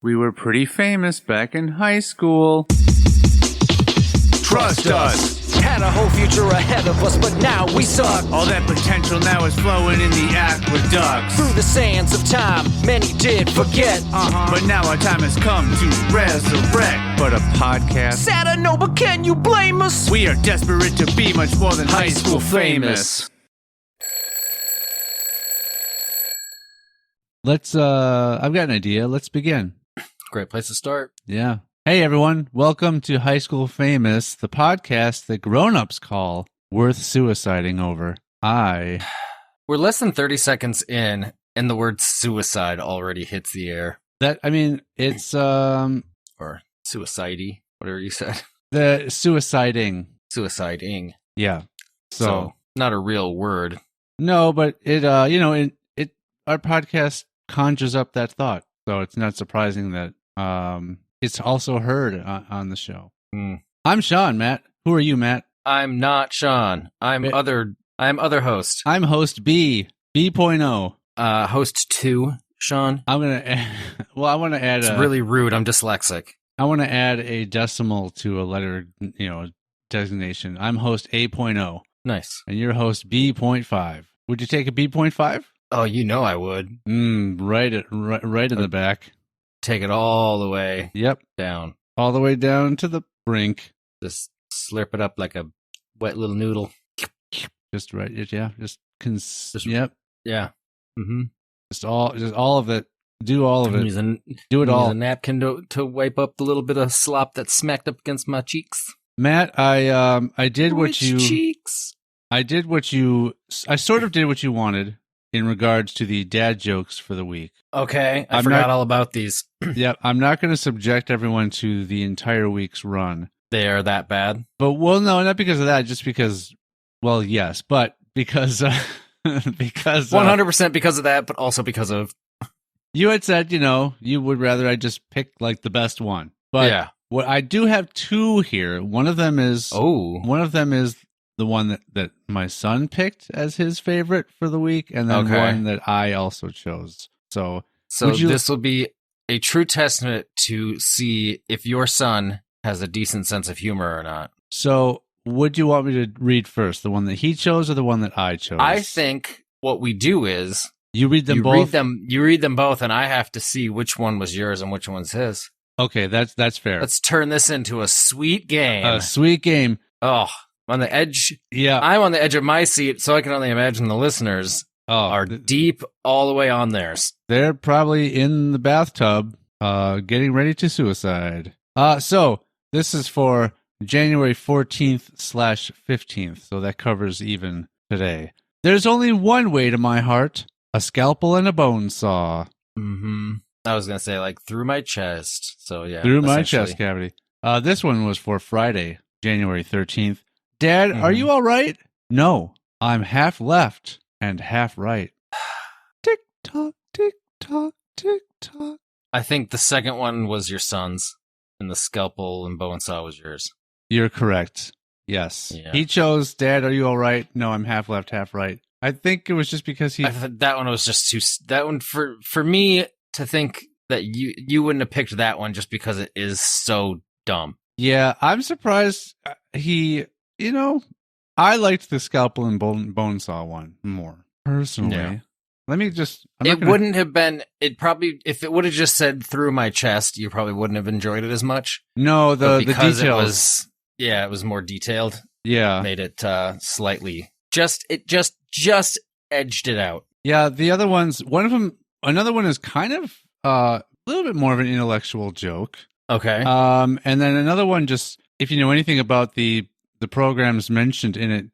We were pretty famous back in high school. Trust us! Had a whole future ahead of us, but now we suck. All that potential now is flowing in the aqueducts. Through the sands of time, many did forget. But now our time has come to resurrect. But a podcast? Sad I know, but can you blame us? We are desperate to be much more than high school famous. I've got an idea. Let's begin. Great place to start. Yeah. Hey, everyone. Welcome to High School Famous, the podcast that grown-ups call worth suiciding over. We're less than 30 seconds in, and the word suicide already hits the air. It's, Or suicide-y, whatever you said. the suiciding. Suiciding. Yeah. So, not a real word. No, but it our podcast conjures up that thought. So it's not surprising that, it's also heard on the show. I'm Sean, Matt. Who are you, Matt? I'm not Sean. I'm other host. I'm host B, B.0. Host 2, Sean. I want to add It's really rude. I'm dyslexic. I want to add a decimal to a letter, designation. I'm host A.0. Nice. And you're host B.5. Would you take a B.5? Oh, you know I would. Right in the back. Take it all the way down. All the way down to the brink. Just slurp it up like a wet little noodle. Just right. Yeah. Yep. Yeah. Mm-hmm. Just all of it. Do all of it. Do it all. Use a napkin to wipe up the little bit of slop that smacked up against my cheeks. Matt, I did Which what you. cheeks? I sort of did what you wanted in regards to the dad jokes for the week. Okay, I forgot all about these. Yeah, I'm not going to subject everyone to the entire week's run. They are that bad? No, not because of that, just because, well, yes, but because 100% because of that, but also because of... You had said, you would rather I just pick, like, the best one. But yeah. What I do have two here. One of them is the one that my son picked as his favorite for the week, and then one that I also chose. So this will be a true testament to see if your son has a decent sense of humor or not. So would you want me to read first, the one that he chose or the one that I chose? I think what we do is you read them both. You read them both, and I have to see which one was yours and which one's his. Okay, that's fair. Let's turn this into a sweet game. A sweet game. Oh, on the edge. Yeah, I'm on the edge of my seat, so I can only imagine the listeners are deep all the way on theirs. They're probably in the bathtub, getting ready to suicide. So this is for January 14th/15th, so that covers even today. There's only one way to my heart: a scalpel and a bone saw. Mm-hmm. I was gonna say through my chest. So yeah, through my chest cavity. This one was for Friday, January 13th. Dad, are you all right? No, I'm half left and half right. Tick tock, tick tock, tick tock. I think the second one was your son's, and the scalpel and bone saw was yours. You're correct. Yes. Yeah. He chose, Dad, are you all right? No, I'm half left, half right. I think it was just because that one was just too... That one, for me to think that you wouldn't have picked that one just because it is so dumb. Yeah, I'm surprised I liked the scalpel and bone saw one more, personally. Yeah. Let me just... wouldn't have been... It probably... If it would have just said through my chest, you probably wouldn't have enjoyed it as much. No, the details... It was more detailed. Yeah. Made it slightly... It just edged it out. Yeah, the other ones... Another one is kind of a little bit more of an intellectual joke. Okay. And then another one, just... If you know anything about the programs mentioned in it,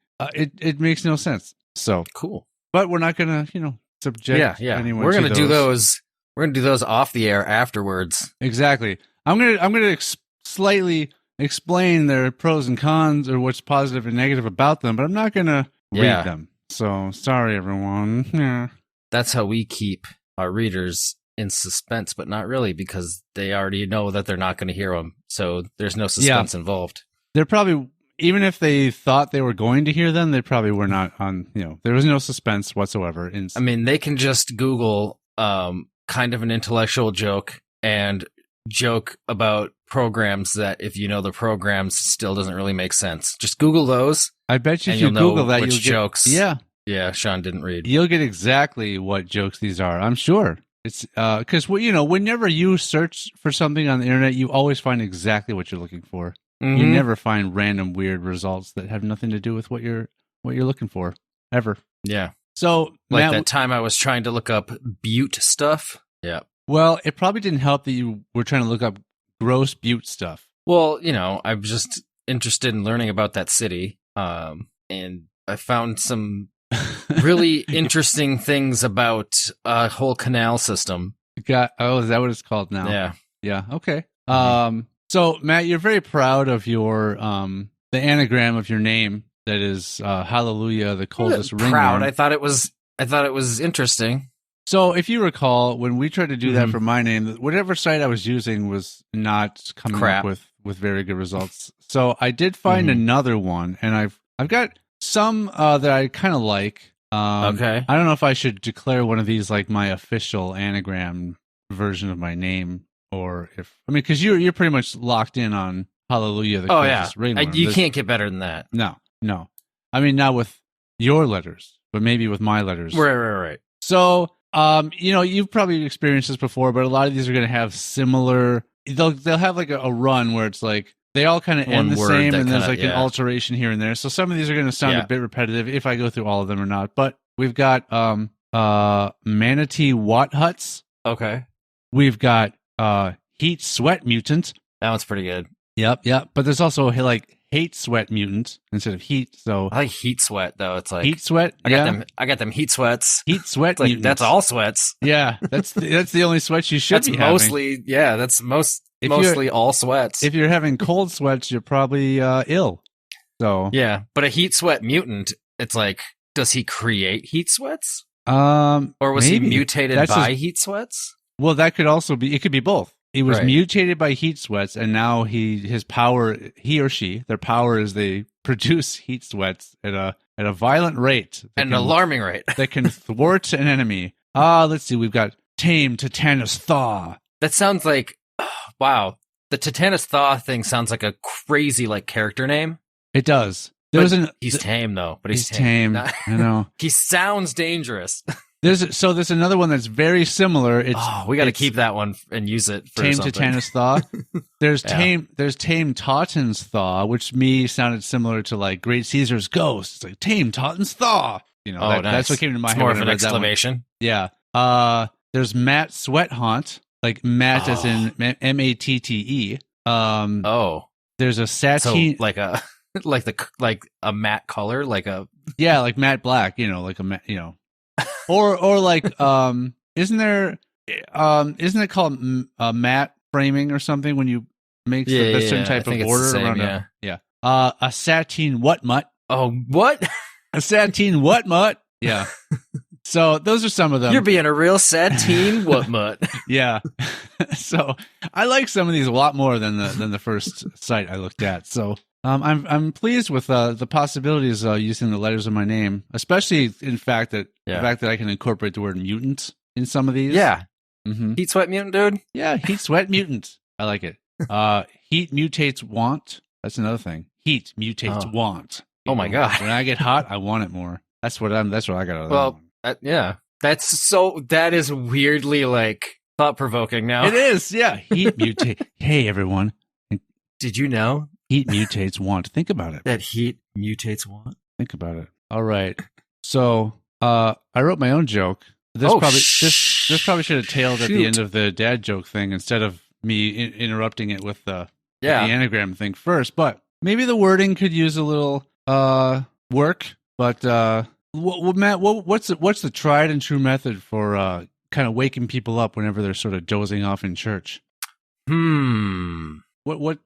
it makes no sense. So cool. But we're not going to, subject anyone. We're going to do those. We're going to do those off the air afterwards. Exactly. I'm going to slightly explain their pros and cons or what's positive and negative about them, but I'm not going to read them. So sorry, everyone. Yeah. That's how we keep our readers in suspense, but not really, because they already know that they're not going to hear them. So there's no suspense involved. They're probably, even if they thought they were going to hear them, they probably were not on, there was no suspense whatsoever. I mean, they can just Google kind of an intellectual joke and joke about programs that if you know the programs still doesn't really make sense. Just Google those. I bet you and if you you'll know Google that, which you'll get jokes. Yeah, Yeah, Sean didn't read. you'll get exactly what jokes these are. I'm sure it's because whenever you search for something on the internet, you always find exactly what you're looking for. Mhm. You never find random weird results that have nothing to do with what you're looking for ever. Yeah. So Like Matt, that time I was trying to look up Butte stuff. Yeah. well, it probably didn't help that you were trying to look up gross Butte stuff. Well, I'm just interested in learning about that city. And I found some really interesting things about a whole canal system. Is that what it's called now? Yeah. Yeah. Okay. Mhm. So Matt, you're very proud of your the anagram of your name that is Hallelujah, the coldest ringworm. Proud. I thought it was interesting. So if you recall, when we tried to do that Mhm. for my name, whatever site I was using was not coming Crap. up with very good results. So I did find Mhm. another one, and I've got some that I kind of like. Okay. I don't know if I should declare one of these like my official anagram version of my name, or because you're pretty much locked in on Hallelujah. The Oh yeah. coldest ringworm. You can't get better than that. No. I mean, not with your letters, but maybe with my letters. Right. So, you've probably experienced this before, but a lot of these are going to have similar. They'll have like a run where it's like they all kind of One end the word same, that and there's kinda- like an yeah. alteration here and there. So some of these are going to sound Yeah. a bit repetitive if I go through all of them or not. But we've got manatee watt huts. Okay. We've got heat sweat mutant. That one's pretty good. Yep. But there's also like hate sweat mutant instead of heat. So I like heat sweat though. It's like heat sweat. I got them heat sweats. Heat sweat It's like mutant. that's all sweats. Yeah, that's the only sweats you should That's be having. mostly that's If mostly all sweats. If you're having cold sweats, you're probably ill. So Yeah, but a heat sweat mutant, it's like, does he create heat sweats, or was maybe. he mutated That's by his- heat sweats? Well, that could also be. It could be both. He was Right. mutated by heat sweats, and now his power, he or she, their power is they produce heat sweats at a violent rate, At an alarming rate. that can thwart an enemy. Let's see. We've got tame tetanus thaw. That sounds like, wow. The Titanus Thaw thing sounds like a crazy like character name. It does. He's tame though. But he's tame. Not- I know. He sounds dangerous. There's another one that's very similar. It's We got to it's keep that one and use it for tame something. tetanus thaw. There's Yeah. tame Tauten's thaw, which to me sounded similar to like Great Caesar's ghost. It's like tame Tauten's thaw. Nice. That's what came to my It's head. more when of I an read that one. exclamation. Yeah. There's Matt Sweat Haunt, like Matt as in Matte. There's a So Satine. like a like a matte color, like a Yeah, like matte black, like a matte, or like isn't it called matte framing or something when you make a certain type I think of it's the order same, around yeah. a satine what mutt, Oh, what? a satine what mutt, yeah. So those are some of them. You're being a real sad teen. What mutt? Yeah. So I like some of these a lot more than the first site I looked at. So I'm pleased with the possibilities using the letters of my name, especially the fact that I can incorporate the word mutant in some of these. Yeah. Mm-hmm. Heat sweat mutant dude. Yeah, heat sweat mutant. I like it. Heat mutates want. That's another thing. Heat mutates want. Oh my God. When I get hot, I want it more. That's what I got out of that Well, one. yeah. That is weirdly like thought provoking now. It is, yeah. Heat mutate. Hey everyone. Did you know Heat mutates want. Think about it. that heat mutates want? Think about it. All right. So I wrote my own joke. This probably should have tailed at the end of the dad joke thing instead of me interrupting it with the anagram thing first. But maybe the wording could use a little work. But Matt, what's the tried and true method for kind of waking people up whenever they're sort of dozing off in church? What?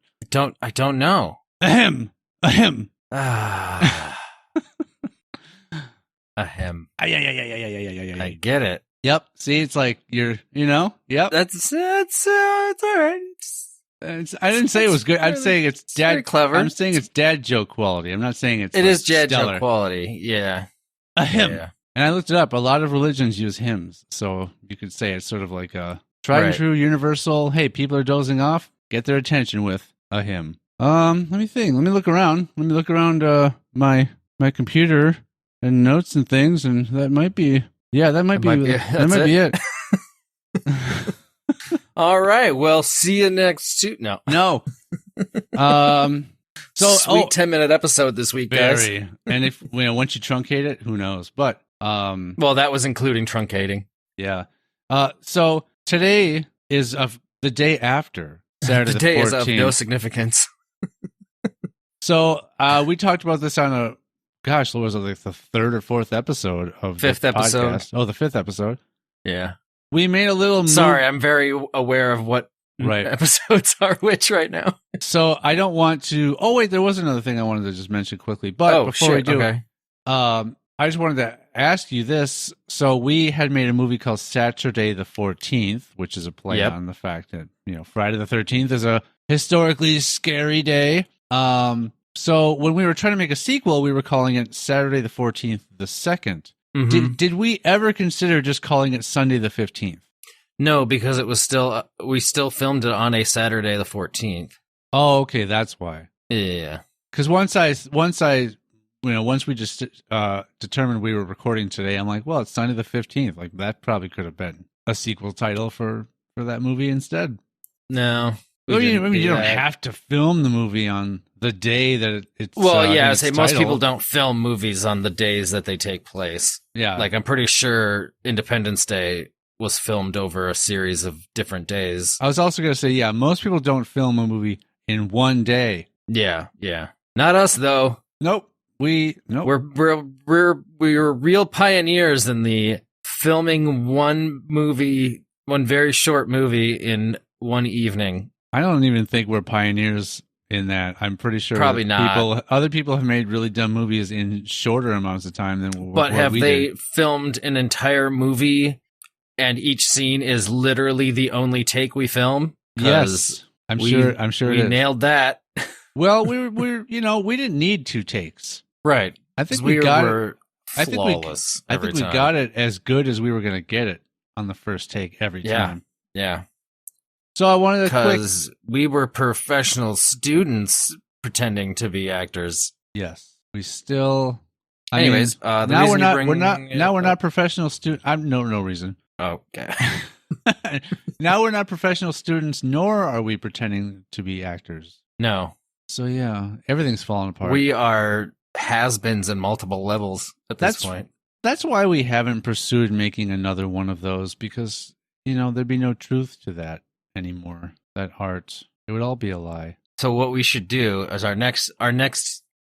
I don't know. Ahem. Ahem. Yeah. I get it. Yep. See, it's like Yep. That's all right. I didn't say it was good. I'm saying it's dad. very clever. I'm saying it's dad joke quality. I'm not saying it's. It like is dad stellar. joke quality. Yeah. A hymn. Yeah. And I looked it up. A lot of religions use hymns, so you could say it's sort of like a Tried and Right. true, universal. Hey, people are dozing off. Get their attention with a hymn. Let me think. Let me look around. My computer and notes and things, and that might be. Yeah, that might be. That might be it. All right. Well, see you next Tuesday. No. No. So Sweet 10-minute episode this week, guys. very. And if once you truncate it, who knows? But Well, that was including truncating. yeah. So today is of the day after Saturday The the day 14th. is of no significance. So we talked about this on what was it, like the third or fourth episode of Fifth the episode. podcast. Oh, the fifth episode. Yeah. We made a little Sorry, I'm very aware of what Right. episodes are which right now. So I don't want to. Oh wait, there was another thing I wanted to just mention quickly. But before we do, okay. I just wanted to ask you this. So we had made a movie called Saturday the 14th, which is a play Yep. on the fact that Friday the 13th is a historically scary day. So when we were trying to make a sequel, we were calling it Saturday the 14th, the second. Mhm. Did we ever consider just calling it Sunday the 15th? No, because it was still we still filmed it on a Saturday the 14th. Oh, okay, that's why. Yeah. Because once we just determined we were recording today, I'm like, well, it's Sunday the 15th. Like that probably could have been a sequel title for that movie instead. No. we I mean, didn't you do don't that. have to film the movie on the day that it's. Well, yeah, in I its say most title. people don't film movies on the days that they take place. Yeah, Like I'm pretty sure Independence Day was filmed over a series of different days. I was also going to say, yeah, most people don't film a movie in one day. Yeah, yeah. Not us though. Nope. Nope. We're real pioneers in the filming one very short movie in one evening. I don't even think we're pioneers in that. I'm pretty sure Probably not. Other people have made really dumb movies in shorter amounts of time than But what have we they did. filmed an entire movie and each scene is literally the only take we film? 'Cause Yes, I'm sure. we it is. nailed that. Well, we didn't need two takes. Right. I think 'Cause we got it. were I think we- flawless. I every think we time. got it as good as we were going to get it on the first take every Yeah. time. Yeah. So I wanted to quick. Because we were professional students pretending to be actors. Yes, we still. Anyways, I the now reason we're not. you bring Now it we're up- not professional students. I'm no reason. Okay. Now we're not professional students, nor are we pretending to be actors. No, So yeah, everything's falling apart. we are has-beens in multiple levels at this That's- point. That's why we haven't pursued making another one of those, because there'd be no truth to that anymore. That art, it would all be a lie. So what we should do is our next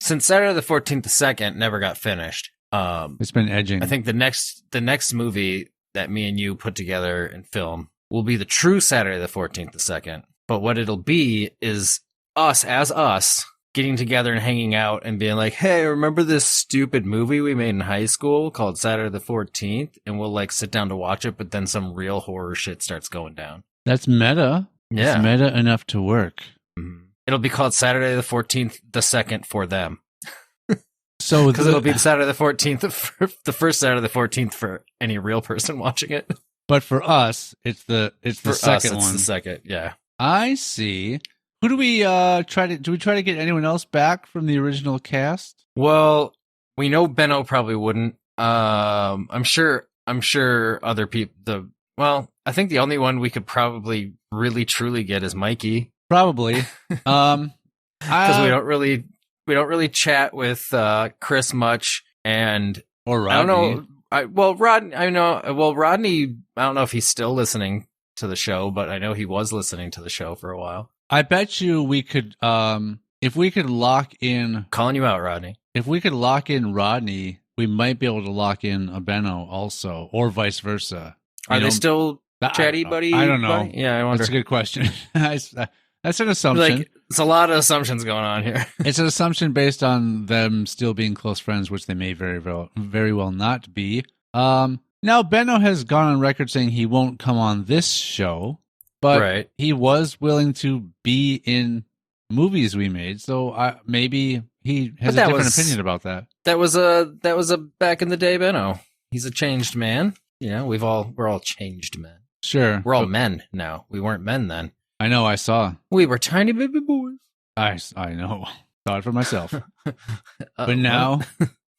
since Saturday the 14th the 2nd never got finished. It's been edging. I think the next movie that me and you put together and film will be the true Saturday the 14th the 2nd. But what it'll be is us as us getting together and hanging out and being like, hey, remember this stupid movie we made in high school called Saturday the 14th? And we'll like sit down to watch it, but then some real horror shit starts going down. That's meta. Yeah. It's meta enough to work. Mhm. It'll be called Saturday the 14th the 2nd for them. So Because it'll be Saturday the 14th, the first Saturday the 14th for any real person watching it. but for us, it's the For second us, it's one. the second, yeah. I see. Who do we try to? Do we try to get anyone else back from the original cast? Well, we know Benno probably wouldn't. I'm sure other people. I think the only one we could probably really truly get is Mikey, Probably. because we don't really chat with Chris much, and or I don't Rodney. know. Rodney. I know. Well, Rodney. I don't know if he's still listening to the show, but I know he was listening to the show for a while. I bet you we could, if we could lock in, Calling you out, Rodney. if we could lock in Rodney, we might be able to lock in a Benno also, or vice versa. Are they still I- chatty, buddy? I don't know. buddy? Yeah, I wonder. That's a good question. That's an assumption. Like, it's a lot of assumptions going on here. It's an assumption based on them still being close friends, which they may very well not be. Now Benno has gone on record saying he won't come on this show, but Right. he was willing to be in movies we made. So maybe he has But a that different was- opinion about that. That was a back in the day Benno. He's a changed man. You know, we're all changed men. Sure. We're all but men now. We weren't men then. I know. I saw. We were tiny baby boys. I know. Saw it for myself. But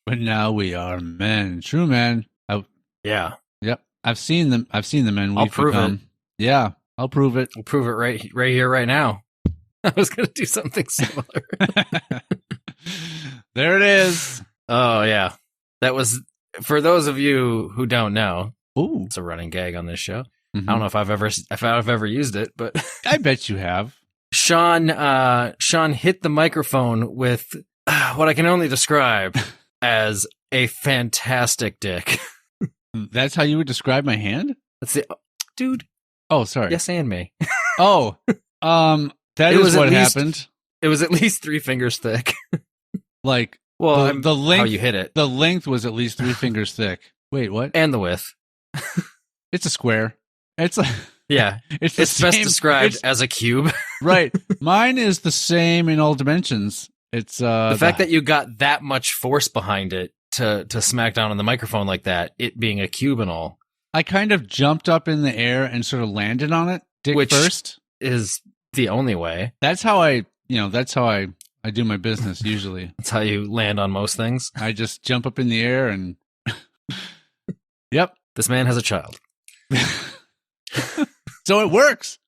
But now we are men. True men. yeah, Yep. I've seen them. I've seen the men I'll we've prove become. Yeah. I'll prove it. we'll prove it right here, right now. I was going to do something similar. There it is. Oh yeah, that was for those of you who don't know. Ooh. It's a running gag on this show. Mhm. I don't know if I've ever used it, but I bet you have. Sean hit the microphone with what I can only describe as a fantastic dick. That's how you would describe my hand? That's it, dude. Oh, sorry. Yes, and me. Oh, that It is was what at least- happened. It was at least 3 fingers thick. Like, Well, the length, how you hit it the length was at least 3 fingers thick. Wait, what? and the width. It's a square. It's like, Yeah, it's the it's best same- described it's- as a cube. right. Mine is the same in all dimensions. It's The fact that you got that much force behind it to smack down on the microphone like that, it being a cube and all, I kind of jumped up in the air and sort of landed on it, dick Which- first. is the only way. That's how I do my business usually. That's how you land on most things. I just jump up in the air and yep. This man has a child. So it works.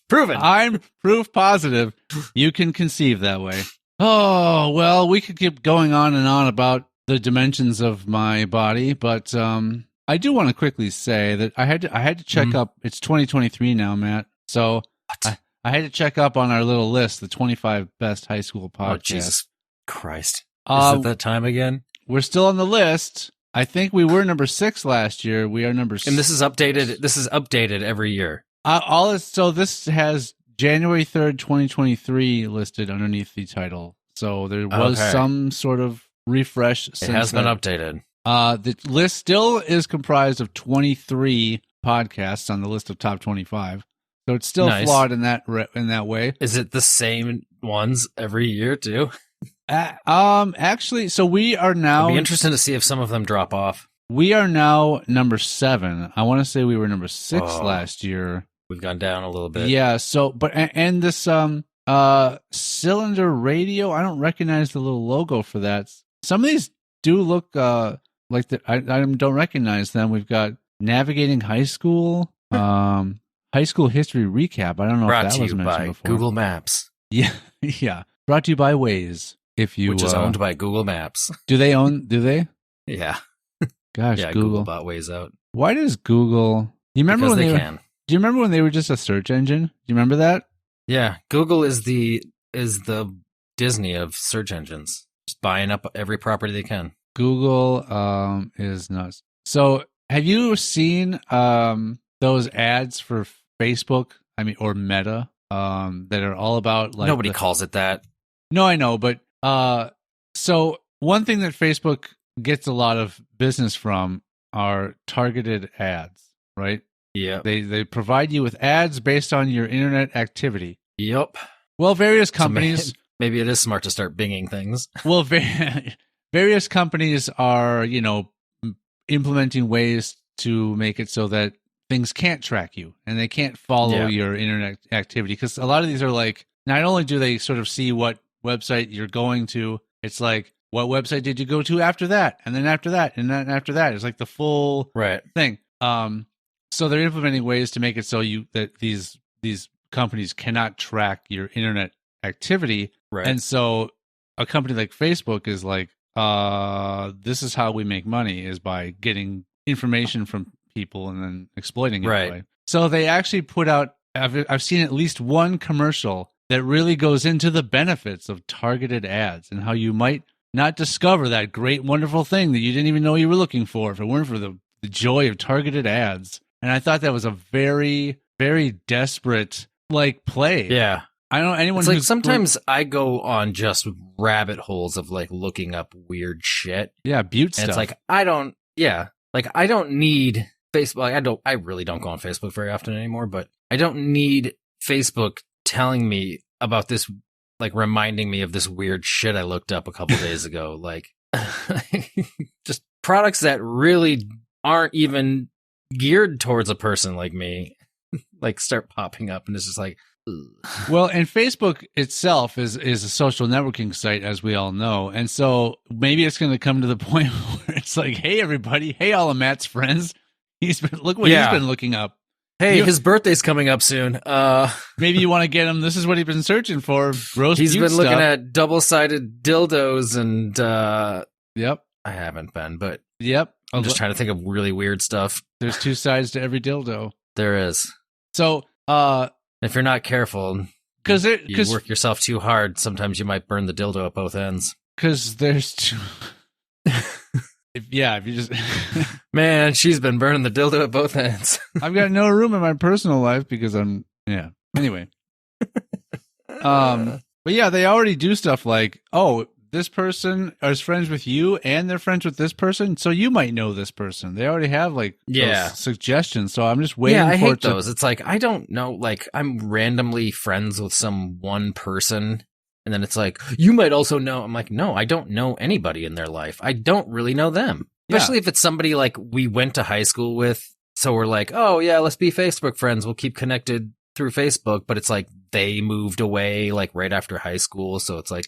Proven. I'm proof positive you can conceive that way. Oh, well, we could keep going on and on about the dimensions of my body, but I do want to quickly say that I had to check up. It's 2023 now, Matt. So I had to check up on our little list, the 25 best high school podcasts. Oh, Jesus Christ. Is it that time again? We're still on the list. I think we were number 6 last year. We are number And this is updated. This is updated every year. So this has January 3rd, 2023 listed underneath the title. So there was Okay. some sort of refresh It since has been then. updated. The list still is comprised of 23 podcasts on the list of top 25. So it's still Nice. flawed in that way. Is it the same ones every year too? Actually, so we are now It'd be interesting to see if some of them drop off. we are now number 7. I want to say we were number 6 Oh. last year. We've gone down a little bit. Yeah, so and this cylinder radio, I don't recognize the little logo for that. Some of these do look like I don't recognize them. We've got Navigating High School, High School History Recap. I don't know Brought if that to was you mentioned by before. Google Maps, Yeah, yeah. Brought to you by Waze. If you which is owned by Google Maps. do they? Yeah. Gosh, Yeah, Google. Google bought Waze out. Why does Google? You remember Because when they were? can. Do you remember when they were just a search engine? Do you remember that? Yeah, Google is the Disney of search engines, just buying up every property they can. Google is nuts. So have you seen those ads for Facebook? I mean, or Meta that are all about like Nobody calls it that. No, I know, but so one thing that Facebook gets a lot of business from are targeted ads, right? Yeah. They provide you with ads based on your internet activity. Yep. Well, various So companies maybe it is smart to start binging things. Well, various companies are, implementing ways to make it so that things can't track you and they can't follow Yeah. your internet activity. Because a lot of these are like, not only do they sort of see what website you're going to, it's like, what website did you go to after that? And then after that, and then after that. It's like the full Right. thing. So they're implementing ways to make it so that these companies cannot track your internet activity. Right. And so a company like Facebook is like, this is how we make money, is by getting information from people and then exploiting it. Right. That way. So they actually put out, I've seen at least one commercial that really goes into the benefits of targeted ads and how you might not discover that great, wonderful thing that you didn't even know you were looking for if it weren't for the joy of targeted ads. And I thought that was a very, very desperate play. Yeah. I don't know anyone It's like who's sometimes I go on just rabbit holes of looking up weird shit. butte And stuff. it's like I don't need Facebook. I really don't go on Facebook very often anymore, but I don't need Facebook telling me about this, reminding me of this weird shit I looked up a couple days ago. Just products that really aren't even geared towards a person like me, like start popping up, and it's just like, ugh. Well, and Facebook itself is a social networking site, as we all know. And so maybe it's going to come to the point where it's like, hey, everybody. Hey, all of Matt's friends. Look what he's been looking up. Hey, his birthday's coming up soon. Maybe you want to get him. This is what he's been searching for. Roast he's been looking stuff. at double-sided dildos and, Yep. I haven't been, but Yep. I'm just trying to think of really weird stuff. There's two sides to every dildo. There is. So, if you're not careful, because you work yourself too hard, sometimes you might burn the dildo at both ends. Because there's two. If you just. Man, she's been burning the dildo at both ends. I've got no room in my personal life because anyway. But yeah, they already do stuff like, oh, this person is friends with you and they're friends with this person, so you might know this person. They already have like those suggestions, so I'm just waiting for I hate it to... those. It's like, I don't know, like I'm randomly friends with some one person, and then it's like, you might also know. I'm like, no, I don't know anybody in their life. I don't really know them. Especially if it's somebody like we went to high school with, so we're like, oh yeah, let's be Facebook friends. We'll keep connected through Facebook, but it's like they moved away like right after high school, so it's like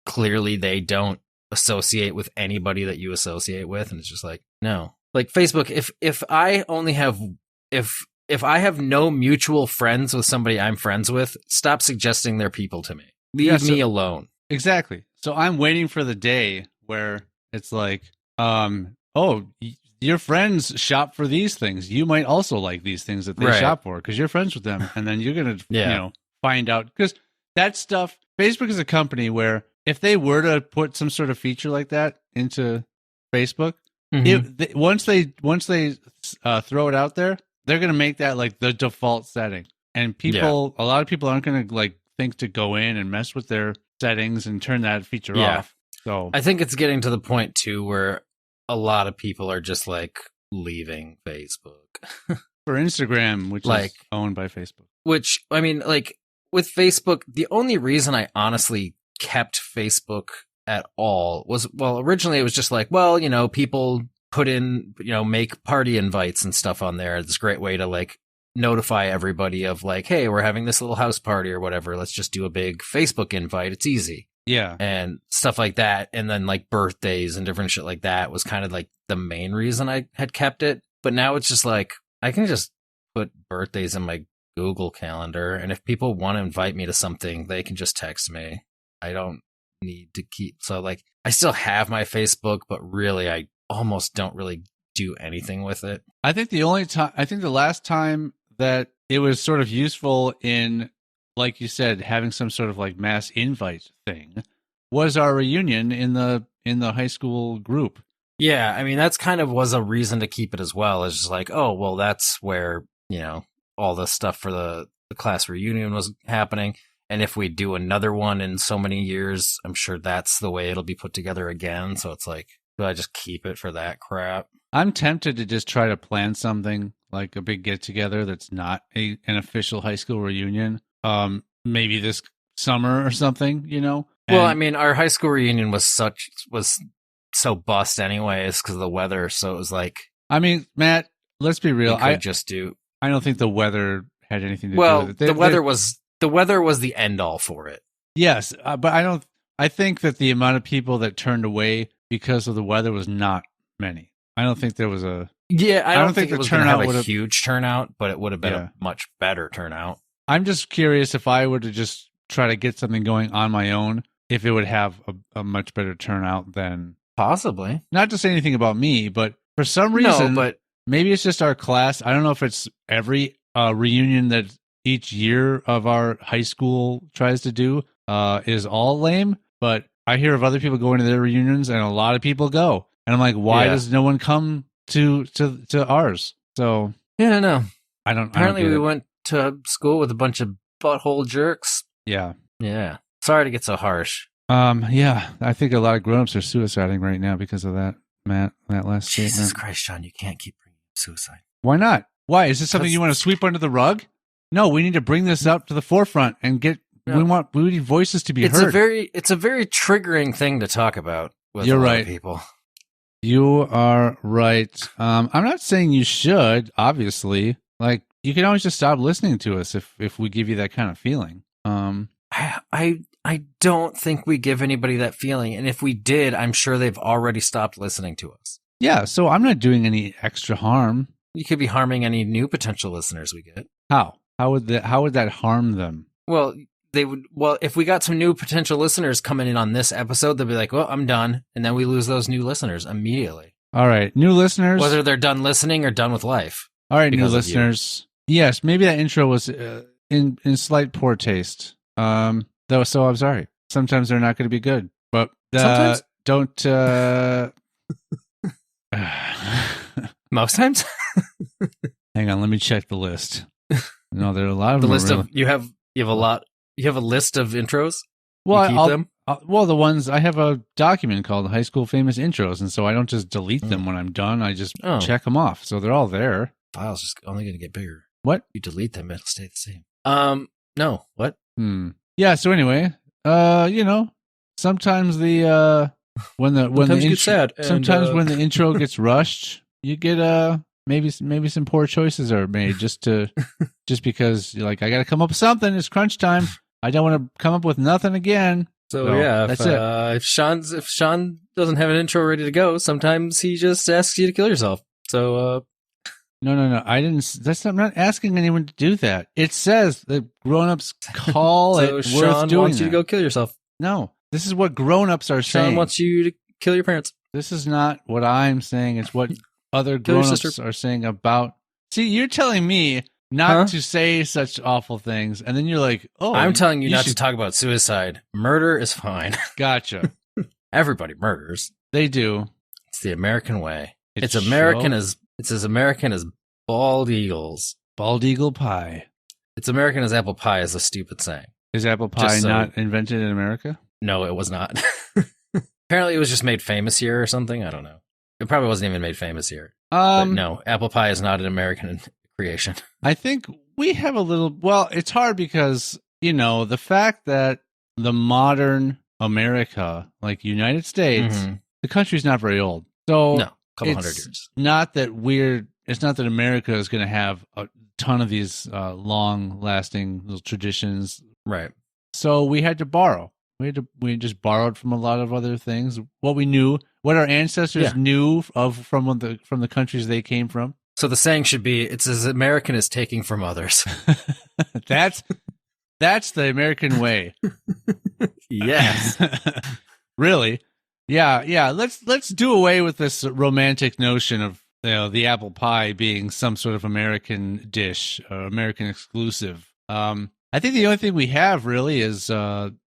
clearly they don't associate with anybody that you associate with, and it's just like, no. Like Facebook, if I only have if I have no mutual friends with somebody I'm friends with, stop suggesting they're people to me. Leave me alone. Exactly. So I'm waiting for the day where it's like, your friends shop for these things. You might also like these things that they shop for because you're friends with them, and then you're gonna find out, because that stuff. Facebook is a company where if they were to put some sort of feature like that into Facebook, once they throw it out there, they're going to make that like the default setting, and a lot of people aren't going to like think to go in and mess with their settings and turn that feature off. So I think it's getting to the point too where a lot of people are just like leaving Facebook for Instagram, which is owned by Facebook. Which, I mean, like with Facebook, the only reason I honestly kept Facebook at all was, well, originally it was just like, well, people put in, make party invites and stuff on there. It's a great way to like notify everybody of like, hey, we're having this little house party or whatever. Let's just do a big Facebook invite. It's easy. Yeah. And stuff like that. And then like birthdays and different shit like that was kind of like the main reason I had kept it. But now it's just like, I can just put birthdays in my Google Calendar. And if people want to invite me to something, they can just text me. I don't need to keep. So like, I still have my Facebook, but really, I almost don't really do anything with it. I think the last time that it was sort of useful in, like you said, having some sort of like mass invite thing was our reunion in the high school group. Yeah, I mean, that's kind of was a reason to keep it as well. It's just like, oh, well, that's where, all the stuff for the class reunion was happening. And if we do another one in so many years, I'm sure that's the way it'll be put together again. So it's like, do I just keep it for that crap? I'm tempted to just try to plan something like a big get together that's not an official high school reunion. Maybe this summer or something, Well, I mean, our high school reunion was so bust anyways because of the weather. So it was like, I mean, Matt, let's be real. I don't think the weather had anything to do with it. The weather was the end all for it. Yes, but I think that the amount of people that turned away because of the weather was not many. I don't think there was a... Yeah, I don't think it was going to have a huge turnout, but it would have been a much better turnout. I'm just curious if I were to just try to get something going on my own, if it would have a much better turnout than... Possibly. Not to say anything about me, but for some reason, maybe it's just our class. I don't know if it's every reunion that each year of our high school tries to do is all lame, but I hear of other people going to their reunions and a lot of people go. And I'm like, why does no one come to ours? So yeah, no. Apparently we went to school with a bunch of butthole jerks. Yeah. Yeah. Sorry to get so harsh. Yeah, I think a lot of grown-ups are suiciding right now because of that, Matt, that last statement. Jesus Christ, Sean, you can't keep bringing up suicide. Why not? Why? Is this something you want to sweep under the rug? No, we need to bring this up to the forefront and we need voices to be heard. It's a very triggering thing to talk about with a lot of people. You are right. I'm not saying you should, obviously. Like, you can always just stop listening to us if we give you that kind of feeling. I don't think we give anybody that feeling, and if we did, I'm sure they've already stopped listening to us. Yeah, so I'm not doing any extra harm. You could be harming any new potential listeners we get. How? How would that harm them? Well, if we got some new potential listeners coming in on this episode, they'll be like, well, I'm done. And then we lose those new listeners immediately. All right, new listeners. Whether they're done listening or done with life. All right, new listeners. Yes, maybe that intro was in slight poor taste. So I'm sorry. Sometimes they're not going to be good. But sometimes? Don't... Most times? Hang on, let me check the list. No, there are a lot of the them. List of you have a list of intros. Well, you keep them. The ones I have a document called High School Famous Intros, and so I don't just delete them when I'm done. I just check them off, so they're all there. File's just only going to get bigger. What? You delete them, it'll stay the same. No. What? Yeah. So anyway, sometimes when the intro gets rushed, you get maybe some poor choices are made just because you're like, I got to come up with something. It's crunch time. I don't want to come up with nothing again. So yeah, that's it. If Sean doesn't have an intro ready to go, sometimes he just asks you to kill yourself. So no, I didn't. I'm not asking anyone to do that. It says that grown-ups call so it worth Sean doing wants you to that. go kill yourself. No, this is what grown-ups are saying. Sean wants you to kill your parents. This is not what I'm saying. It's what other Kill your grown-ups sister. are saying about. See, you're telling me not to say such awful things, and then you're like, "Oh, I'm telling you not should... to talk about suicide. Murder is fine. Gotcha. Everybody murders. They do. It's the American way. It's as American as bald eagles. Bald eagle pie. It's American as apple pie is a stupid saying. Is apple pie not invented in America? No, it was not. Apparently, it was just made famous here or something. I don't know. It probably wasn't even made famous here. But no, apple pie is not an American creation. I think we have a little... Well, it's hard because, the fact that the modern America, like United States, the country's not very old. So no, a couple hundred years. It's not that America is going to have a ton of these long-lasting little traditions. Right. So we had to borrow. We just borrowed from a lot of other things. What we knew, what our ancestors knew from the countries they came from. So the saying should be, it's as American as taking from others. That's the American way. Yes. Really? Yeah. Let's do away with this romantic notion of the apple pie being some sort of American dish or American exclusive. I think the only thing we have really is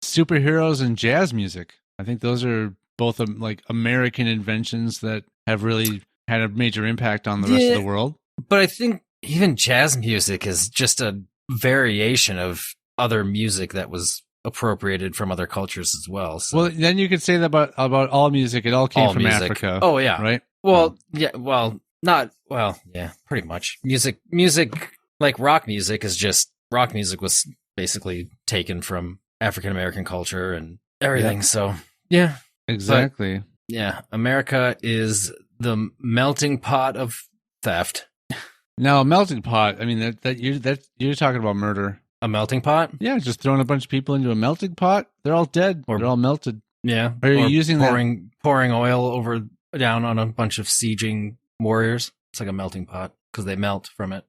superheroes and jazz music. I think those are both like American inventions that have really had a major impact on the rest of the world. But I think even jazz music is just a variation of other music that was appropriated from other cultures as well. So. Well, then you could say that about all music. It all came from Africa. Oh, yeah. Right? Well, yeah. Well, pretty much. Music like rock music is just, rock music was basically taken from African American culture and everything. Yeah. So, yeah. Exactly. But, yeah. America is the melting pot of theft. Now, a melting pot, I mean, you're talking about murder. A melting pot? Yeah, just throwing a bunch of people into a melting pot. They're all dead. They're all melted. Yeah. Are you using pouring oil down on a bunch of sieging warriors? It's like a melting pot because they melt from it.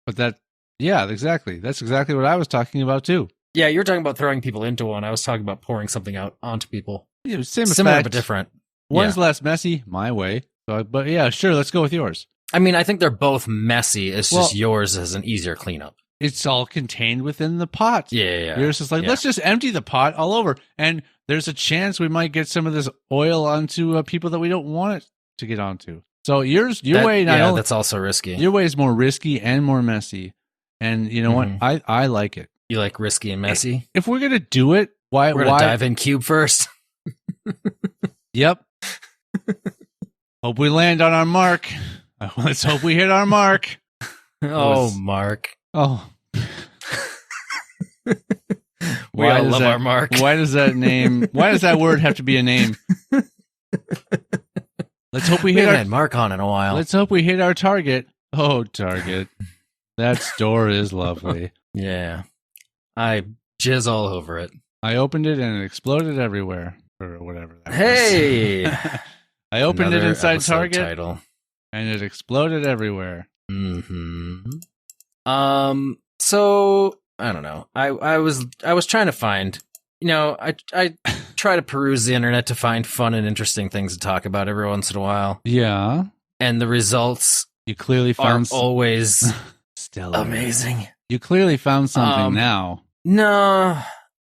But exactly. That's exactly what I was talking about too. Yeah, you were talking about throwing people into one. I was talking about pouring something out onto people. Yeah, similar effect. But different. One's less messy, my way. But yeah, sure. Let's go with yours. I mean, I think they're both messy. It's just yours is an easier cleanup. It's all contained within the pot. Yeah. Yours is like, let's just empty the pot all over. And there's a chance we might get some of this oil onto people that we don't want it to get onto. So your way, that's also risky. Your way is more risky and more messy. And you know what? I like it. You like risky and messy? If we're going to do it, why? We're going to dive in cube first. Yep. Hope we land on our mark. Let's hope we hit our mark. Mark. Oh. We all love our Mark. Why does that word have to be a name? Let's hope we We hit haven't our had Mark on in a while. Let's hope we hit our target. Oh, target. That store is lovely. Yeah. I jizz all over it. I opened it and it exploded everywhere. Or whatever that Hey! was. I opened it Another inside episode Target title. and it exploded everywhere. So I don't know. I was trying to find, I try to peruse the internet to find fun and interesting things to talk about every once in a while. Yeah. And the results You clearly are found always stellar. amazing. You clearly found something now. No,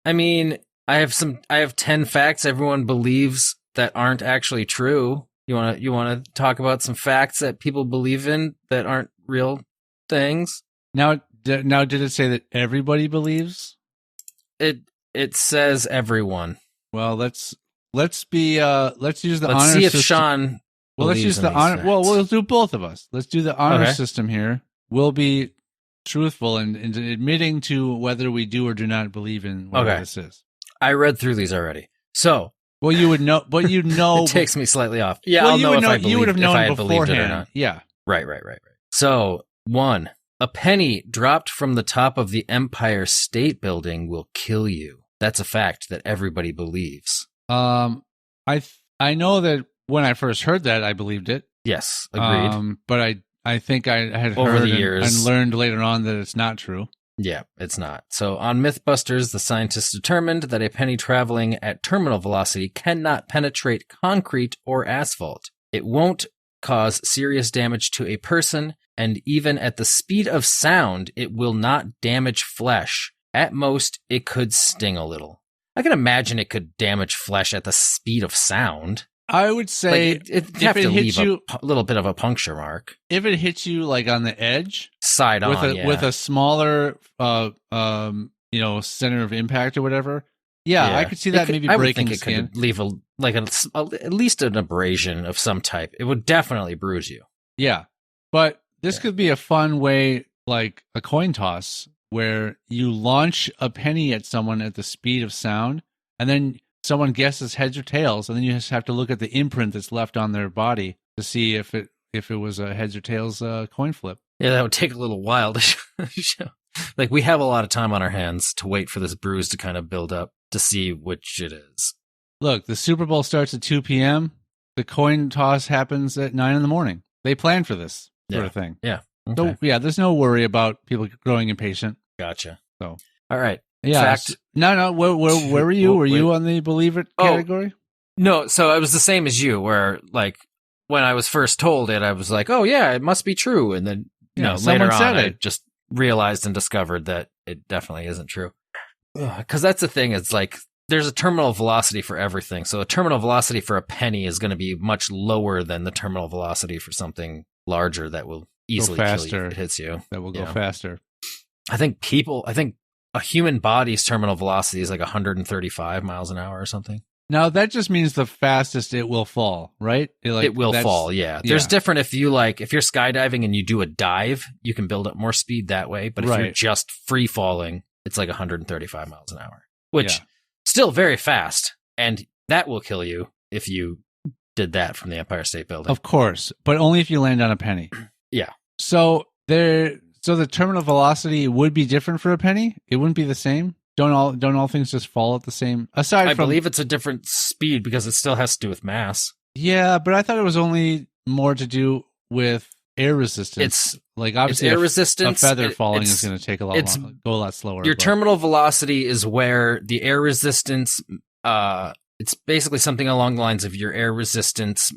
I mean, I have 10 facts everyone believes that aren't actually true. You want to talk about some facts that people believe in that aren't real things? Now did it say that everybody believes? It says everyone. Well, let's use the Let's honor see if system. Sean. Well, let's use believes the in these honor. Well, facts. we'll do both of us. Let's do the honor Okay. system here. We'll be truthful and admitting to whether we do or do not believe in whatever Okay. this is. I read through these already, so Well, you would know, but you know. it takes me slightly off. Yeah, well, I'll you know would if know. I You believed, would have if I known had believed it or beforehand. not. Yeah. Right. So, 1. A penny dropped from the top of the Empire State Building will kill you. That's a fact that everybody believes. I know that when I first heard that, I believed it. Yes, agreed. But I think I had Over heard the and- years. and learned later on that it's not true. Yeah, it's not. So on Mythbusters, the scientists determined that a penny traveling at terminal velocity cannot penetrate concrete or asphalt. It won't cause serious damage to a person, and even at the speed of sound, it will not damage flesh. At most, it could sting a little. I can imagine it could damage flesh at the speed of sound. I would say It'd have if to it leave hits you, a little bit of a puncture mark. if it hits you like on the edge Side on, with a smaller center of impact or whatever. Yeah, I could see that maybe I would breaking think it skin. could leave at least an abrasion of some type. It would definitely bruise you. Yeah. But this could be a fun way, like a coin toss, where you launch a penny at someone at the speed of sound, and then someone guesses heads or tails, and then you just have to look at the imprint that's left on their body to see if it was a heads or tails coin flip. Yeah, that would take a little while to show. Like, we have a lot of time on our hands to wait for this bruise to kind of build up to see which it is. Look, the Super Bowl starts at 2 p.m. The coin toss happens at 9 in the morning. They plan for this sort of thing. Yeah. Okay. So, yeah, there's no worry about people growing impatient. Gotcha. So, all right. yeah. Fact. No. Where were you? Were you on the believe it category? No, so I was the same as you, where, like, when I was first told it, I was like, oh, yeah, it must be true. And then, later someone on, said I it. just realized and discovered that it definitely isn't true. Because that's the thing. It's like, there's a terminal velocity for everything. So a terminal velocity for a penny is going to be much lower than the terminal velocity for something larger that will easily kill you if it hits you. That will go faster. I think a human body's terminal velocity is like 135 miles an hour or something. Now, that just means the fastest it will fall, right? It will fall, yeah. There's different if you're skydiving and you do a dive, you can build up more speed that way. But if you're just free falling, it's like 135 miles an hour, which still very fast. And that will kill you if you did that from the Empire State Building. Of course, but only if you land on a penny. Yeah. So the terminal velocity would be different for a penny? It wouldn't be the same? Don't all things just fall at the same? I believe it's a different speed because it still has to do with mass. Yeah, but I thought it was only more to do with air resistance. It's like obviously air resistance. A feather falling is going to take go a lot slower. Your terminal velocity is where the air resistance. It's basically something along the lines of your air resistance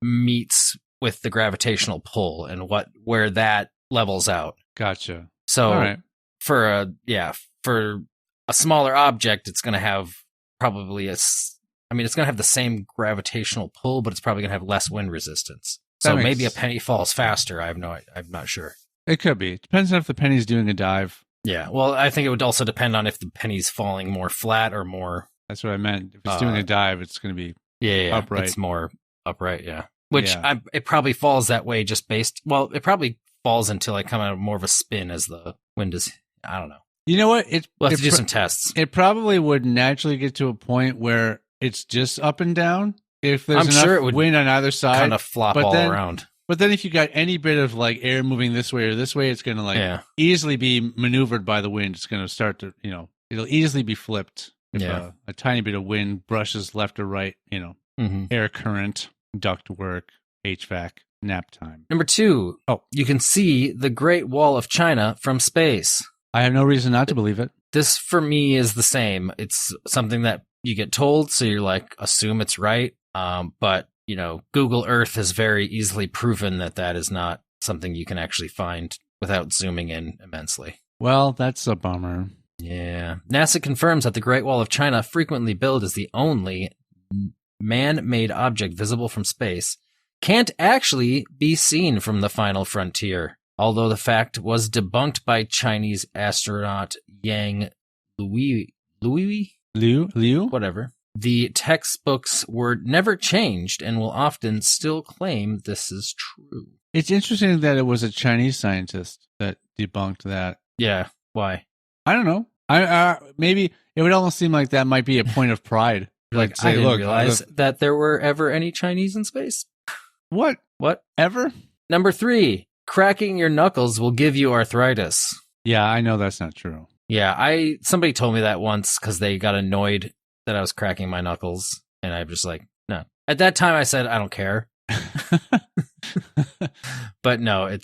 meets with the gravitational pull and where that levels out. Gotcha. So for a smaller object, it's going to have probably it's going to have the same gravitational pull, but it's probably going to have less wind resistance. So maybe a penny falls faster. I'm not sure. It could be. Depends on if the penny's doing a dive. Yeah. Well, I think it would also depend on if the penny's falling more flat or more. That's what I meant. If it's doing a dive, it's going to be upright. It's more upright. Yeah. Which it probably falls that way just based. Well, it probably falls until I come out of more of a spin as the wind is. I don't know. You know what? We'll have to do some tests. It probably would naturally get to a point where it's just up and down, if there's I'm sure it enough would wind on either side, kind of flop but all then- around. But then if you got any bit of like air moving this way or this way, it's going to like easily be maneuvered by the wind. It's going to start to, it'll easily be flipped if a tiny bit of wind brushes left or right, air current, duct work, HVAC, nap time. Number 2. Oh. You can see the Great Wall of China from space. I have no reason not to believe it. This for me is the same. It's something that you get told, so you're like, assume it's right. But Google Earth has very easily proven that is not something you can actually find without zooming in immensely. Well, that's a bummer. Yeah. NASA confirms that the Great Wall of China, frequently billed as the only man-made object visible from space, can't actually be seen from the final frontier, although the fact was debunked by Chinese astronaut Yang Liu? Whatever. The textbooks were never changed and will often still claim this is true. It's interesting that it was a Chinese scientist that debunked that. Yeah. Why? I don't know. Maybe it would almost seem like that might be a point of pride. Like, say, I didn't look, realize that there were ever any Chinese in space. What? Ever? Number 3, cracking your knuckles will give you arthritis. Yeah, I know that's not true. Yeah, somebody told me that once because they got annoyed that I was cracking my knuckles, and I'm just like, no. At that time, I said, I don't care. But no,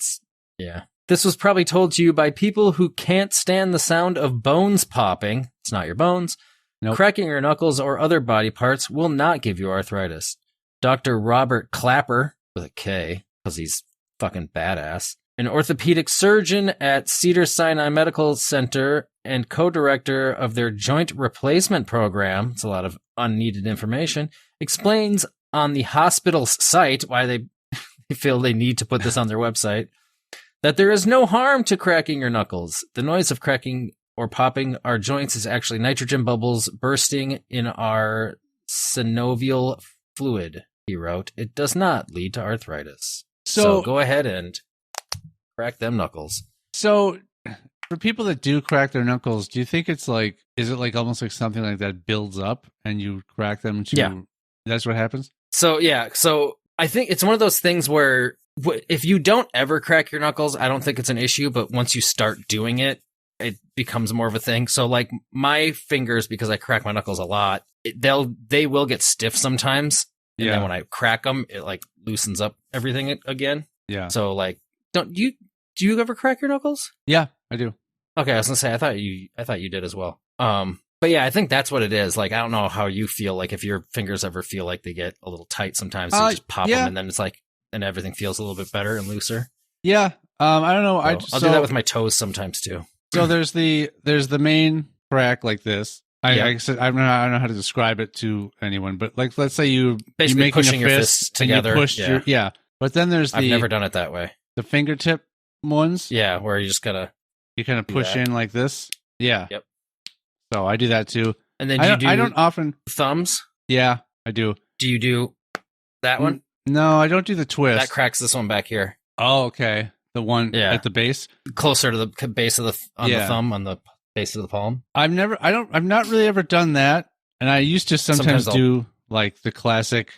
yeah. This was probably told to you by people who can't stand the sound of bones popping. It's not your bones. Nope. Cracking your knuckles or other body parts will not give you arthritis. Dr. Robert Clapper, with a K, because he's fucking badass, an orthopedic surgeon at Cedars-Sinai Medical Center and co-director of their joint replacement program, it's a lot of unneeded information, explains on the hospital's site why they feel they need to put this on their website, that there is no harm to cracking your knuckles. The noise of cracking or popping our joints is actually nitrogen bubbles bursting in our synovial fluid, he wrote. It does not lead to arthritis. So go ahead and crack them knuckles. So for people that do crack their knuckles, do you think is it like almost like something like that builds up and you crack them to... Yeah. That's what happens? So I think it's one of those things where if you don't ever crack your knuckles, I don't think it's an issue, but once you start doing it, it becomes more of a thing. So like my fingers, because I crack my knuckles a lot, they will get stiff sometimes. And then when I crack them, it like loosens up everything again. Yeah. So like, do you ever crack your knuckles? Yeah, I do. Okay, I was gonna say I thought you did as well. But yeah, I think that's what it is. Like, I don't know how you feel. Like, if your fingers ever feel like they get a little tight sometimes, you just pop them, and then it's like, and everything feels a little bit better and looser. Yeah. I don't know. I'll do that with my toes sometimes too. So there's the main crack like this. I said I don't know how to describe it to anyone, but like let's say you're making pushing a your fist fists together. And you push But then there's I've never done it that way. The fingertip ones. Yeah, where you just gotta kind of push in like this. Yeah. Yep. So I do that too. And then I don't often thumbs. Yeah, I do. Do you do that one? No, I don't do the twist. That cracks this one back here. Oh, okay. The one at the base, closer to the base of the thumb, on the base of the palm. I've not really ever done that, and I used to sometimes do like the classic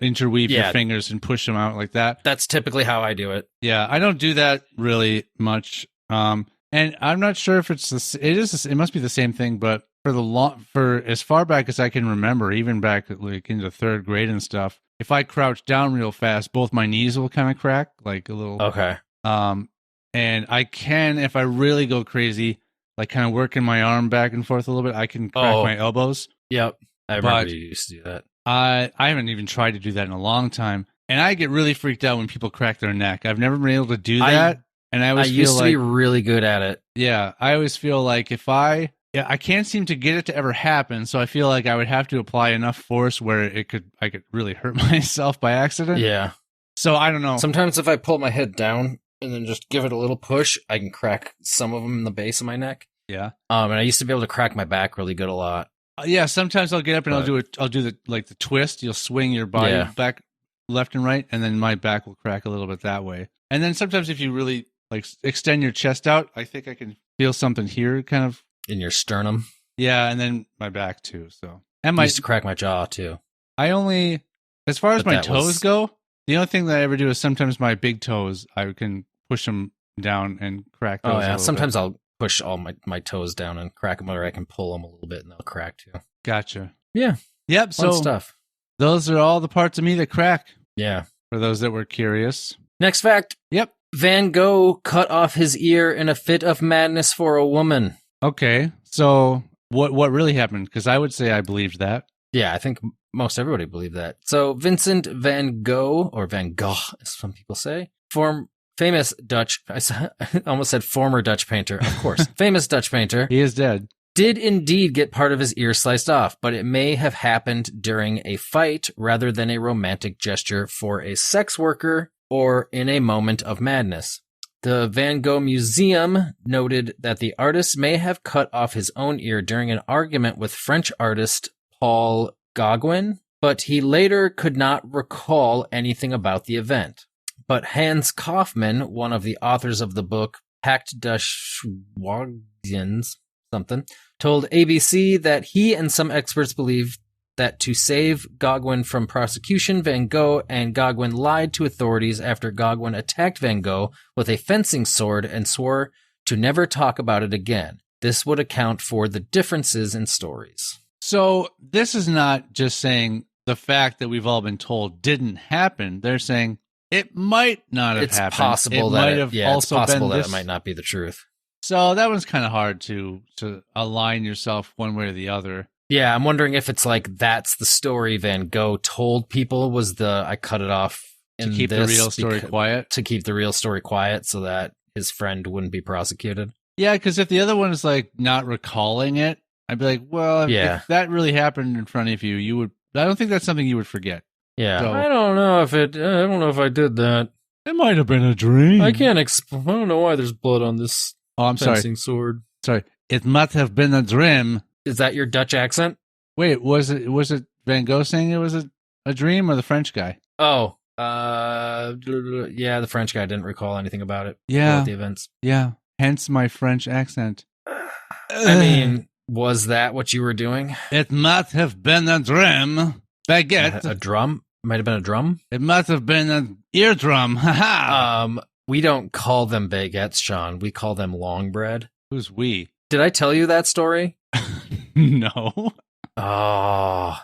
interweave your fingers and push them out like that. That's typically how I do it. Yeah, I don't do that really much. And I'm not sure if it must be the same thing, but for as far back as I can remember, even back like into third grade and stuff, if I crouch down real fast, both my knees will kind of crack like a little. Okay. And I can, if I really go crazy, like kind of working my arm back and forth a little bit, I can crack my elbows. Yep. I remember you used to do that. I haven't even tried to do that in a long time. And I get really freaked out when people crack their neck. I've never been able to do that. And I used to be really good at it. Yeah. I always feel like I can't seem to get it to ever happen. So I feel like I would have to apply enough force where I could really hurt myself by accident. Yeah. So I don't know. Sometimes if I pull my head down and then just give it a little push, I can crack some of them in the base of my neck. Yeah. And I used to be able to crack my back really good a lot. Yeah. Sometimes I'll get up and I'll do the twist. You'll swing your body back left and right, and then my back will crack a little bit that way. And then sometimes if you really like extend your chest out, I think I can feel something here kind of in your sternum. Yeah. And then my back too. So, I used to crack my jaw too. As far as But my that toes was- go, the only thing that I ever do is sometimes my big toes, I can push them down and crack those. Oh a yeah. little Sometimes bit. I'll push all my toes down and crack them, or I can pull them a little bit and they'll crack too. Gotcha. Yeah. Yep. Fun So stuff. those are all the parts of me that crack. Yeah. For those that were curious. Next fact. Yep. Van Gogh cut off his ear in a fit of madness for a woman. Okay. So what really happened? Because I would say I believed that. Yeah, I think most everybody believed that. So Vincent van Gogh, or Van Gogh, as some people say, famous Dutch, I almost said former Dutch painter, of course, famous Dutch painter, He is dead. did indeed get part of his ear sliced off, but it may have happened during a fight rather than a romantic gesture for a sex worker or in a moment of madness. The Van Gogh Museum noted that the artist may have cut off his own ear during an argument with French artist Paul Gauguin, but he later could not recall anything about the event. But Hans Kaufmann, one of the authors of the book Pacte des Schwaggens, told ABC that he and some experts believe that to save Gauguin from prosecution, Van Gogh and Gauguin lied to authorities after Gauguin attacked Van Gogh with a fencing sword and swore to never talk about it again. This would account for the differences in stories. So this is not just saying the fact that we've all been told didn't happen. They're saying it might not have It's happened. possible it that might have also it's possible been that this. it might not be the truth. So that one's kind of hard to align yourself one way or the other. Yeah, I'm wondering if it's like that's the story Van Gogh told people was the I cut it off To in keep the this real story quiet. to keep the real story quiet so that his friend wouldn't be prosecuted. Yeah, because if the other one is like not recalling it, I'd be like, well, if that really happened in front of you, you would. I don't think that's something you would forget. Yeah, So- I don't know if I did that. It might have been a dream. I can't explain. I don't know why there's blood on this Oh, I'm sorry. fencing sword. Sorry. It must have been a dream. Is that your Dutch accent? Wait, was it Van Gogh saying it was a dream or the French guy? Oh, yeah, the French guy didn't recall anything about it. Yeah. About the events. Yeah. Hence my French accent. I mean, was that what you were doing? It must have been a dream. Baguette. A drum? Might have been a drum. It must have been an eardrum. Ha We don't call them baguettes, Sean. We call them long bread. Who's we? Did I tell you that story? No. Oh,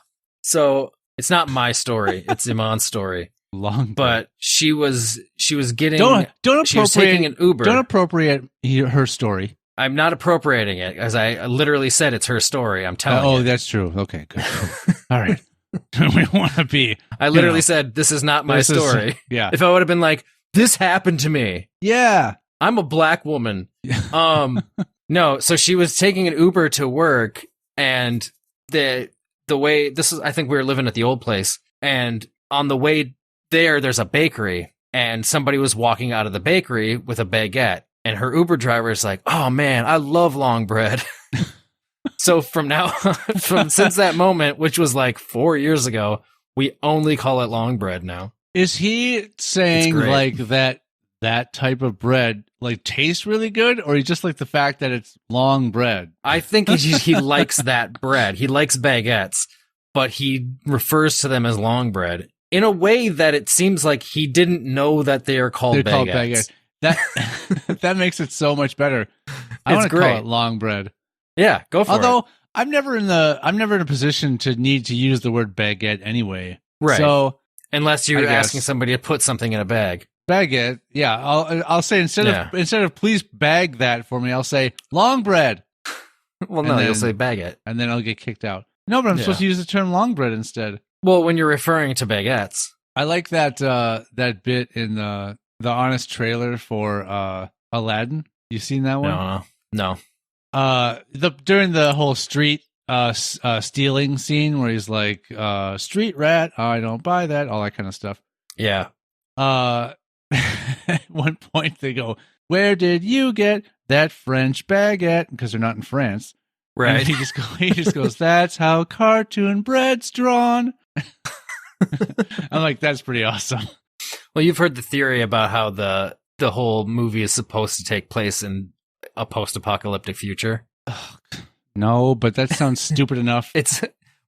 so it's not my story. It's Iman's story. Long, But she was getting. don't She was taking appropriate. an Uber. Don't appropriate her story. I'm not appropriating it, as I literally said it's her story. I'm telling Oh, you. that's true. Okay, good. All right. We want to be. I literally said this is not my This is- story. Yeah. If I would have been like, this happened to me. Yeah. I'm a black woman. No, so she was taking an Uber to work, and the way this is, I think we were living at the old place, and on the way there's a bakery, and somebody was walking out of the bakery with a baguette, and her Uber driver is like, "Oh man, I love long bread." So from since that moment, which was like 4 years ago, we only call it long bread now. Is he saying It's great. like that type of bread like tastes really good, or he just like the fact that it's long bread? I think he likes that bread. He likes baguettes, but he refers to them as long bread in a way that it seems like he didn't know that they are called They're baguettes. called baguette. That that makes it so much better. I It's want to call great. it long bread. Yeah, go for Although it. I'm never in a position to need to use the word baguette anyway. Right. So Unless you're I guess. asking somebody to put something in a bag. baguette, yeah. I'll say instead of please bag that for me, I'll say long bread, Well, no, And you'll then- say baguette. and then I'll get kicked out. No, but I'm Yeah. supposed to use the term long bread instead. Well, when you're referring to baguettes. I like that bit in the Honest trailer for Aladdin. You seen that one? No. During the whole street stealing scene where he's like street rat, I don't buy that, all that kind of stuff. Yeah. At one point they go, "Where did you get that French baguette?" Because they're not in France. Right. And he just goes, "That's how cartoon bread's drawn." I'm like, that's pretty awesome. Well, you've heard the theory about how the whole movie is supposed to take place in a post-apocalyptic future. No, but that sounds stupid enough. It's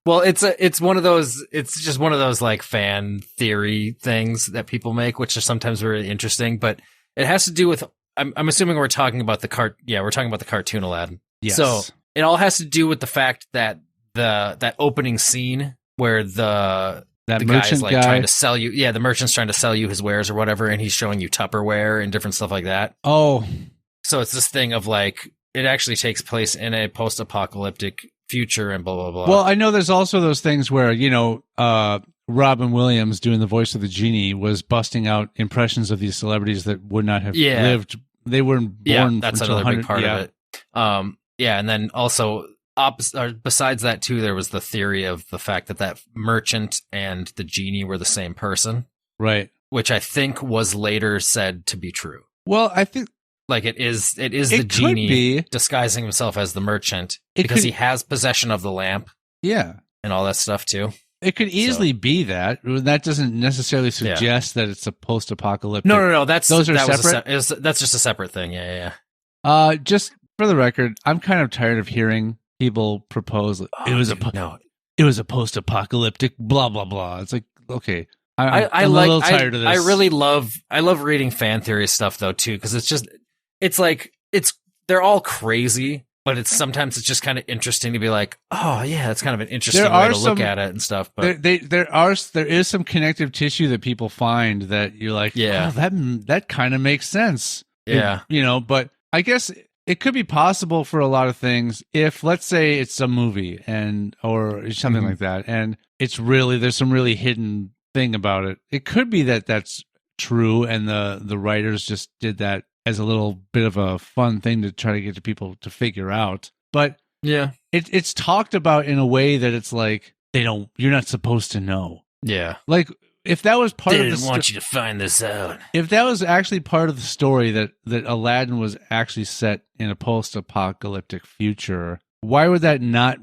Well, it's one of those. It's just one of those like fan theory things that people make, which are sometimes very interesting. But it has to do with. I'm assuming we're talking about the Yeah, we're talking about the cartoon Aladdin. Yes. So it all has to do with the fact that that opening scene where the guy's like trying to sell you. Yeah, the merchant's trying to sell you his wares or whatever, and he's showing you Tupperware and different stuff like that. Oh, so it's this thing of like it actually takes place in a post-apocalyptic future and blah blah blah. Well, I know there's also those things where Robin Williams doing the voice of the genie was busting out impressions of these celebrities that would not have lived. They weren't born. That's another big part of it. And then also besides that too, there was the theory of the fact that merchant and the genie were the same person, right? Which I think was later said to be true. Well, I think like it is the genie disguising himself as the merchant because he has possession of the lamp, and all that stuff too. It could easily be that. That doesn't necessarily suggest that it's a post-apocalyptic. No. Those are separate. That's just a separate thing. Yeah. Just for the record, I'm kind of tired of hearing people propose it was a post-apocalyptic blah blah blah. It's like, okay, I'm a little tired of this. I love reading fan theory stuff though too, because they're all crazy, but sometimes it's just kind of interesting to be like, oh yeah, that's kind of an interesting way to look at it and stuff. But there is some connective tissue that people find that you're like, oh, that kind of makes sense. Yeah, but I guess it could be possible for a lot of things if, let's say, it's a movie or something like that, and it's really there's some really hidden thing about it. It could be that that's true, and the writers just did that as a little bit of a fun thing to try to get to people to figure out. But yeah, it's talked about in a way that it's like you're not supposed to know. Yeah, like if that was part of the want you to find this out. If that was actually part of the story that Aladdin was actually set in a post-apocalyptic future, why would that not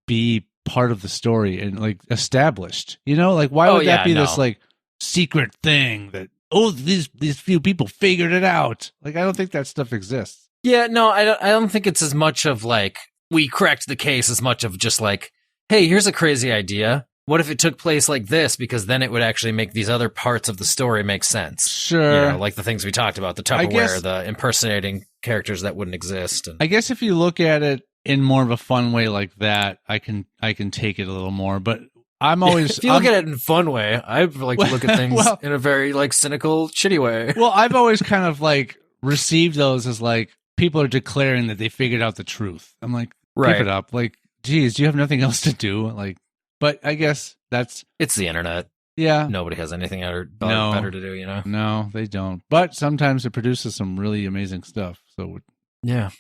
be part of the story and like established? Like why would that be this like secret thing that these few people figured it out? Like I don't think that stuff exists. Yeah, no, I don't think it's as much of like we cracked the case as much of just like, hey, here's a crazy idea. What if it took place like this? Because then it would actually make these other parts of the story make sense. Sure. Like the things we talked about, the Tupperware, the impersonating characters that wouldn't exist. And I guess if you look at it in more of a fun way like that, I can take it a little more. But I'm always... if you look at it in a fun way, I like to look at things in a very like cynical, shitty way. Well, I've always kind of like received those as like people are declaring that they figured out the truth. I'm like, give it up. Like, geez, do you have nothing else to do? Like, but I guess it's the internet. Yeah. Nobody has anything better to do, No, they don't. But sometimes it produces some really amazing stuff. So yeah.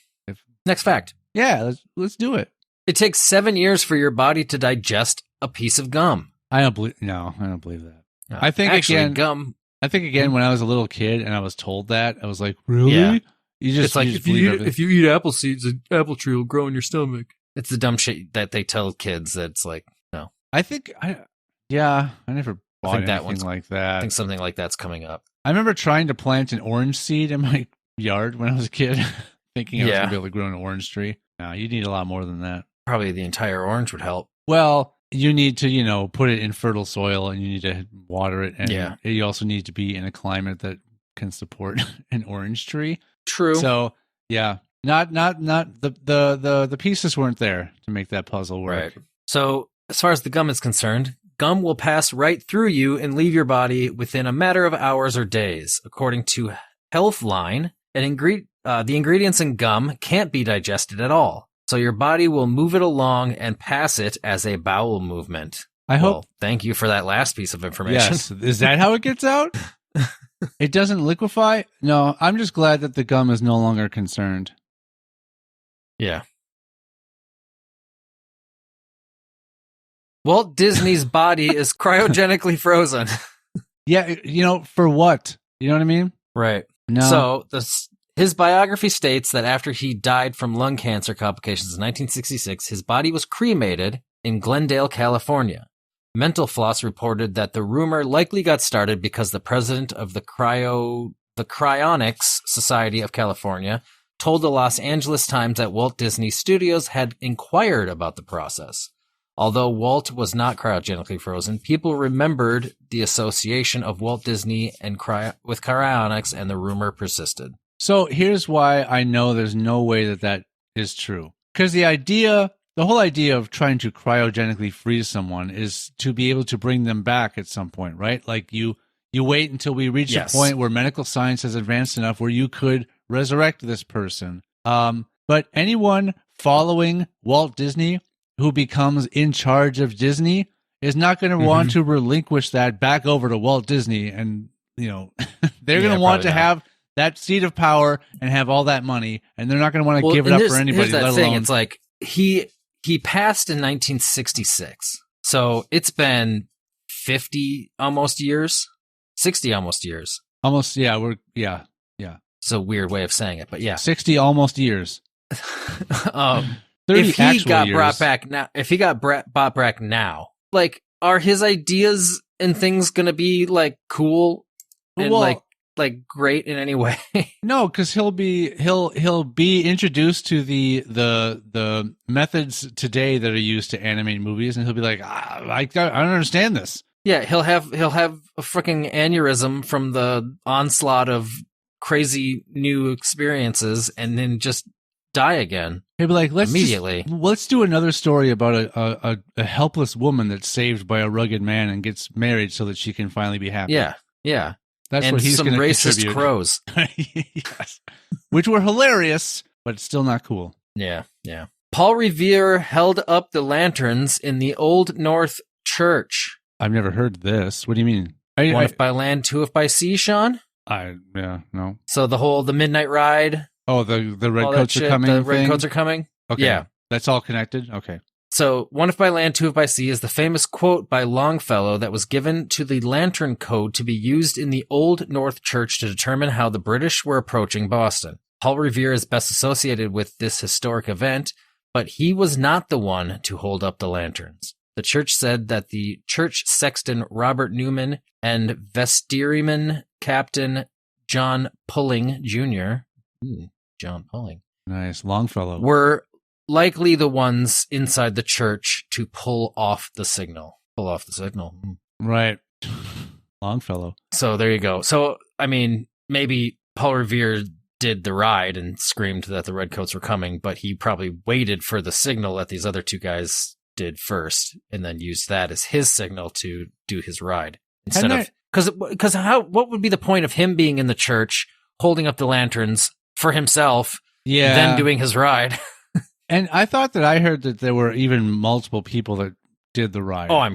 Next fact. Yeah, let's do it. It takes 7 years for your body to digest a piece of gum. I don't believe that. No. I think gum. I think again when I was a little kid and I was told that, I was like, really? Yeah. It's like if you eat apple seeds, an apple tree will grow in your stomach. It's the dumb shit that they tell kids that's like, no. I think I never bought anything like that. I think something like that's coming up. I remember trying to plant an orange seed in my yard when I was a kid, thinking I was going to be able to grow an orange tree. No, you need a lot more than that. Probably the entire orange would help. Well, you need to, put it in fertile soil and you need to water it. And you also need to be in a climate that can support an orange tree. True. So, yeah, not the pieces weren't there to make that puzzle work. Right. So, as far as the gum is concerned, gum will pass right through you and leave your body within a matter of hours or days. According to Healthline, the ingredients in gum can't be digested at all. So your body will move it along and pass it as a bowel movement. I hope. Thank you for that last piece of information. Yes. Is that how it gets out? It doesn't liquefy? No, I'm just glad that the gum is no longer concerned. Yeah. Walt Disney's body is cryogenically frozen. Yeah, for what? You know what I mean? Right. No. So his biography states that after he died from lung cancer complications in 1966, his body was cremated in Glendale, California. Mental Floss reported that the rumor likely got started because the president of the Cryonics Society of California told the Los Angeles Times that Walt Disney Studios had inquired about the process. Although Walt was not cryogenically frozen, people remembered the association of Walt Disney and with cryonics, and the rumor persisted. So here's why I know there's no way that that is true. Because the whole idea of trying to cryogenically freeze someone is to be able to bring them back at some point, right? Like you wait until we reach a point where medical science has advanced enough where you could resurrect this person. But anyone following Walt Disney who becomes in charge of Disney is not going to want to relinquish that back over to Walt Disney. And, they're going to want to have that seat of power and have all that money. And they're not going to want to give it up for anybody, let alone. It's like he passed in 1966. So it's been 50 almost years, 60 almost years. Almost. Yeah. It's a weird way of saying it, but yeah. 60 almost years. 30 if he got years. brought back now, brought back now, like, are his ideas and things going to be like cool and like great in any way? No, because he'll be introduced to the methods today that are used to animate movies, and he'll be like, I don't understand this. Yeah, he'll have a freaking aneurysm from the onslaught of crazy new experiences, and then just die again. He'll be like, immediately. Let's do another story about a helpless woman that's saved by a rugged man and gets married so that she can finally be happy. Yeah. That's and what he's going to racist contribute. crows. Yes. Which were hilarious, but still not cool. Yeah. Paul Revere held up the lanterns in the Old North Church. I've never heard this. What do you mean? One if by land, two if by sea, Sean? No. So the midnight ride. Oh, the redcoats are coming. The redcoats are coming. Okay. Yeah. That's all connected? Okay. So, one if by land, two if by sea is the famous quote by Longfellow that was given to the lantern code to be used in the Old North Church to determine how the British were approaching Boston. Paul Revere is best associated with this historic event, but he was not the one to hold up the lanterns. The church said that the church sexton Robert Newman and vestryman Captain John Pulling Jr. John Pulling. Nice. Longfellow. Were likely the ones inside the church to pull off the signal. Right. Longfellow. So there you go. So, I mean, maybe Paul Revere did the ride and screamed that the redcoats were coming, but he probably waited for the signal that these other two guys did first and then used that as his signal to do his ride. Instead of... Because what would be the point of him being in the church, holding up the lanterns for himself, then doing his ride? And I thought that I heard that there were even multiple people that did the ride. Oh,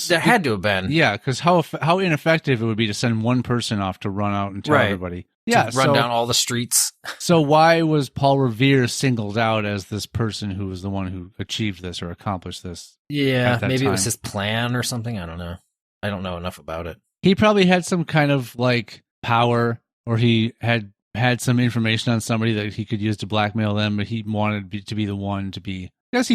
there had to have been. Yeah, because how ineffective it would be to send one person off to run out and tell everybody. Yeah, run down all the streets. So why was Paul Revere singled out as this person who was the one who achieved this or accomplished this? Yeah, maybe it was his plan or something. I don't know. I don't know enough about it. He probably had some kind of like power, or he had some information on somebody that he could use to blackmail them, but he wanted to be the one to be. Because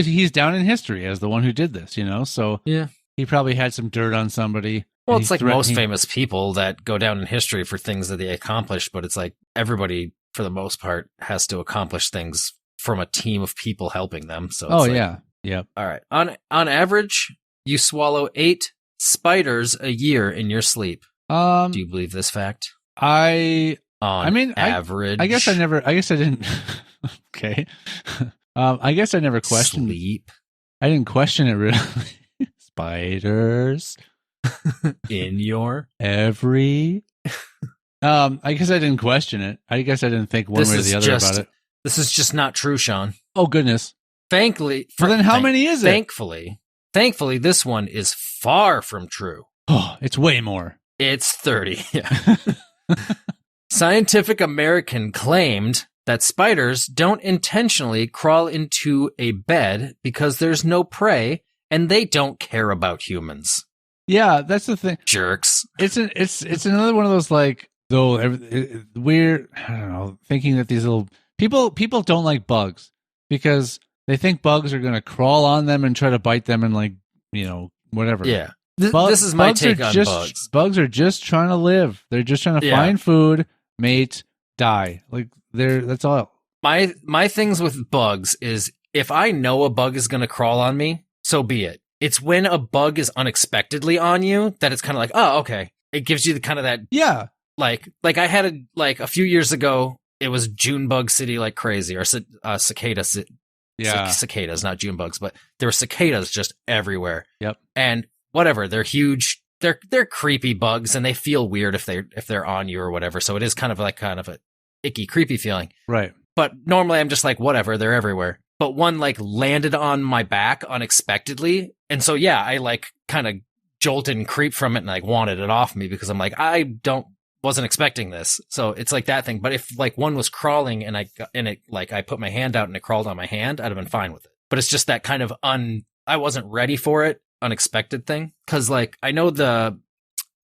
he's down in history as the one who did this, So yeah, he probably had some dirt on somebody. Well, it's like most famous people that go down in history for things that they accomplished, but it's like everybody, for the most part, has to accomplish things from a team of people helping them. So Yep. All right. On average, you swallow 8 spiders a year in your sleep. Do you believe this fact? Average. I guess I didn't. Okay. I guess I never questioned sleep. I didn't question it really. Spiders in your I guess I didn't question it. I guess I didn't think one way or the other about it. This is just not true, Sean. Oh goodness. Thankfully. Then how many is it? Thankfully, this one is far from true. Oh, it's way more. It's 30. Yeah. Scientific American claimed that spiders don't intentionally crawl into a bed because there's no prey and they don't care about humans. Yeah, that's the thing. Jerks. It's another one of those like weird. I don't know. Thinking that these little people don't like bugs because they think bugs are going to crawl on them and try to bite them and whatever. Yeah. This is my take on bugs. Bugs are just trying to live. They're just trying to find food, mate, die. Like that's all. My things with bugs is if I know a bug is going to crawl on me, so be it. It's when a bug is unexpectedly on you that it's kind of like, oh, okay. It gives you the kind of that, Yeah. like I had a few years ago, it was June bug city like crazy, or cicada. Cicadas, not June bugs, but there were cicadas just everywhere. Yep. And whatever, they're huge. They're creepy bugs, and they feel weird if they're on you or whatever. So it is kind of a icky, creepy feeling. Right. But normally I'm just like, whatever, they're everywhere. But one like landed on my back unexpectedly. And so, yeah, I like kind of jolted and creeped from it and like wanted it off me because I'm like, wasn't expecting this. So it's like that thing. But if like one was crawling and I put my hand out and it crawled on my hand, I'd have been fine with it. But it's just that kind of I wasn't ready for it, unexpected thing. Cause like I know the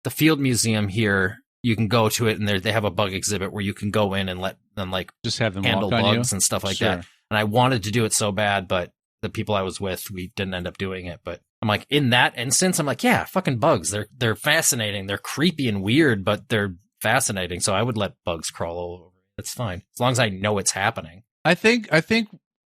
Field Museum here, you can go to it and they have a bug exhibit where you can go in and let them like just have them handle walk on bugs you and stuff like Sure. that. And I wanted to do it so bad, but the people I was with, we didn't end up doing it. But I'm like, in that instance, I'm like, yeah, fucking bugs. They're fascinating. They're creepy and weird, but they're fascinating. So I would let bugs crawl all over. It's fine. As long as I know it's happening. I think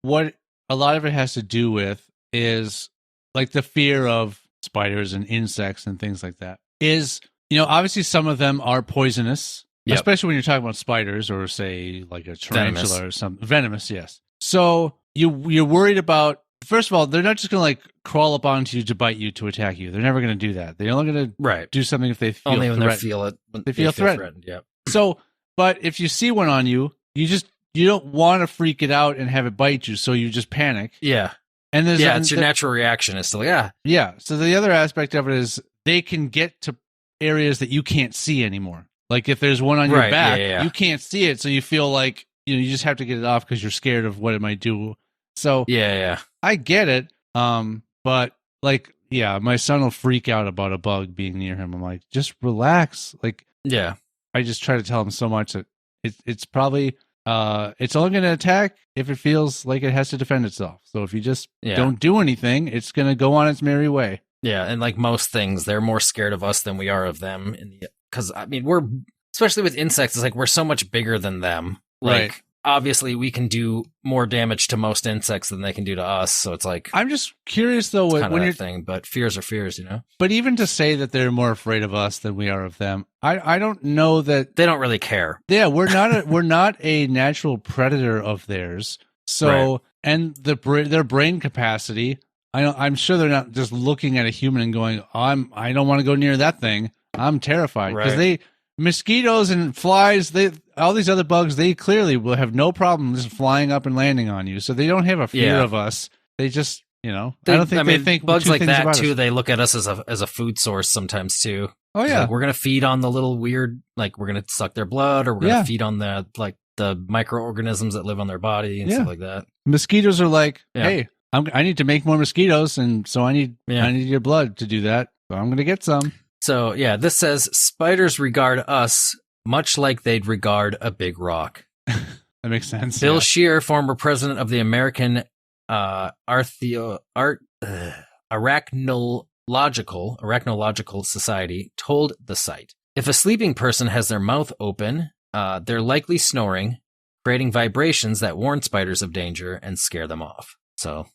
what a lot of it has to do with is like the fear of spiders and insects and things like that is, obviously some of them are poisonous, especially when you're talking about spiders or say like a tarantula Venomous. or something. Venomous, yes. So you're worried about, first of all, they're not just going to like crawl up onto you to bite you to attack you. They're never going to do that. They're only going to do something if they feel only when threatened. they feel threatened. Yeah. So, but if you see one on you, you don't want to freak it out and have it bite you, so you just panic. Yeah. And it's your natural reaction is to Yeah. So the other aspect of it is they can get to areas that you can't see anymore. Like if there's one on your back, you can't see it, so you feel like you just have to get it off because you're scared of what it might do. So I get it. But like, my son will freak out about a bug being near him. I'm like, just relax. Like, I just try to tell him so much that it's probably it's only going to attack if it feels like it has to defend itself. So if you just don't do anything, it's going to go on its merry way. Yeah, and like most things, they're more scared of us than we are of them. Because I mean, we're especially with insects, it's like we're so much bigger than them. Like, obviously, we can do more damage to most insects than they can do to us. So it's like, I'm just curious though, when you're thing, but fears are fears, But even to say that they're more afraid of us than we are of them, I don't know that they don't really care. Yeah, we're not a natural predator of theirs. So and their brain capacity, I'm sure they're not just looking at a human and going, I don't want to go near that thing. I'm terrified because mosquitoes and flies, all these other bugs, they clearly will have no problem just flying up and landing on you. So they don't have a fear of us. They just, I don't think they think bugs like that too. Us. They look at us as a food source sometimes too. Oh yeah, like, we're gonna feed on the little weird, like we're gonna suck their blood, or we're gonna feed on the microorganisms that live on their body and stuff like that. Mosquitoes are like, hey, I need to make more mosquitoes, and so I need your blood to do that. So I'm gonna get some. So, this says, spiders regard us much like they'd regard a big rock. That makes sense. Bill Scheer, former president of the American Arachnological Society, told the site, if a sleeping person has their mouth open, they're likely snoring, creating vibrations that warn spiders of danger and scare them off. So,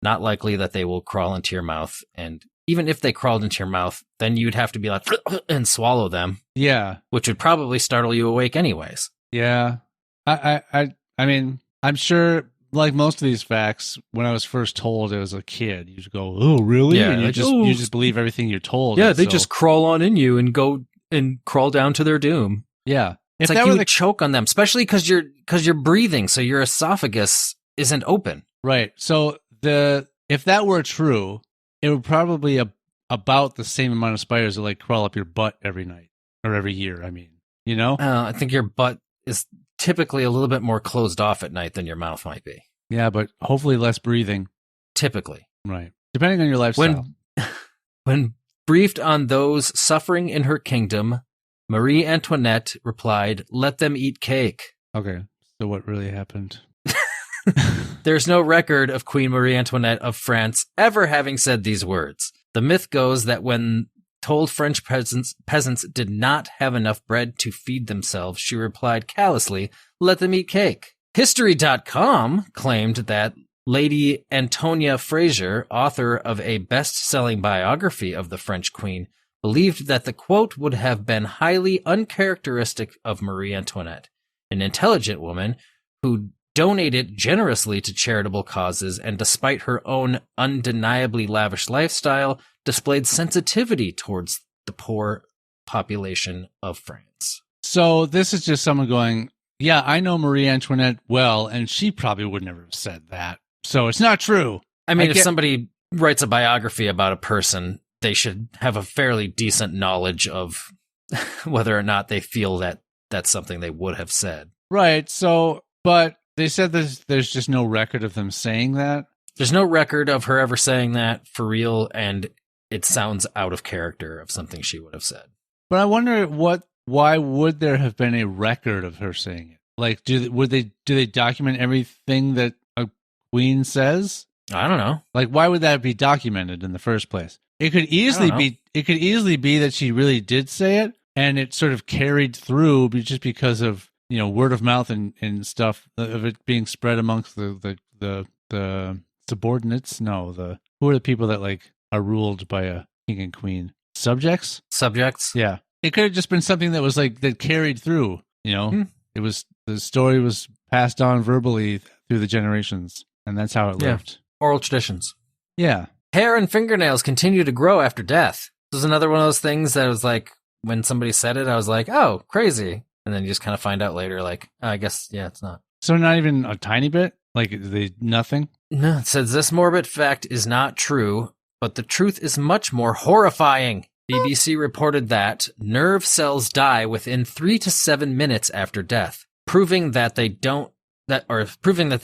not likely that they will crawl into your mouth, and even if they crawled into your mouth, then you'd have to be like, and swallow them. Yeah. Which would probably startle you awake anyways. Yeah. I mean, I'm sure, like most of these facts, when I was first told as a kid, you just go, oh, really? Yeah, and you just believe everything you're told. Yeah, they just crawl on in you and go and crawl down to their doom. Yeah. It's like you would choke on them, especially because you're breathing, so your esophagus isn't open. Right. So if that were true, it would probably about the same amount of spiders that like crawl up your butt every night or every year. I mean, I think your butt is typically a little bit more closed off at night than your mouth might be. Yeah, but hopefully less breathing. Typically. Right. Depending on your lifestyle. When briefed on those suffering in her kingdom, Marie Antoinette replied, let them eat cake. Okay. So what really happened? There's no record of Queen Marie Antoinette of France ever having said these words. The myth goes that when told French peasants did not have enough bread to feed themselves, she replied callously, let them eat cake. History.com claimed that Lady Antonia Fraser, author of a best-selling biography of the French queen, believed that the quote would have been highly uncharacteristic of Marie Antoinette, an intelligent woman who donated generously to charitable causes and, despite her own undeniably lavish lifestyle, displayed sensitivity towards the poor population of France. So this is just someone going, yeah, I know Marie Antoinette well, and she probably would never have said that. So it's not true. I mean, if somebody writes a biography about a person, they should have a fairly decent knowledge of whether or not they feel that that's something they would have said. Right. So, but they said there's just no record of them saying that. There's no record of her ever saying that for real, and it sounds out of character of something she would have said. But I wonder why would there have been a record of her saying it? Like, do they document everything that a queen says? I don't know. Like, why would that be documented in the first place? It could easily be that she really did say it, and it sort of carried through just because of, you know, word of mouth and stuff of it being spread amongst the subordinates. No, who are the people that like are ruled by a king and queen? Subjects. Yeah, it could have just been something that was like that carried through. You know, It was, the story was passed on verbally through the generations, and that's how it lived. Oral traditions. Yeah. Hair and fingernails continue to grow after death. This is another one of those things that was like, when somebody said it, I was like, oh, crazy. And then you just kind of find out later, like, oh, I guess, yeah, it's not. So not even a tiny bit? Like, nothing? No, it says this morbid fact is not true, but the truth is much more horrifying. BBC reported that nerve cells die within 3 to 7 minutes after death, proving that they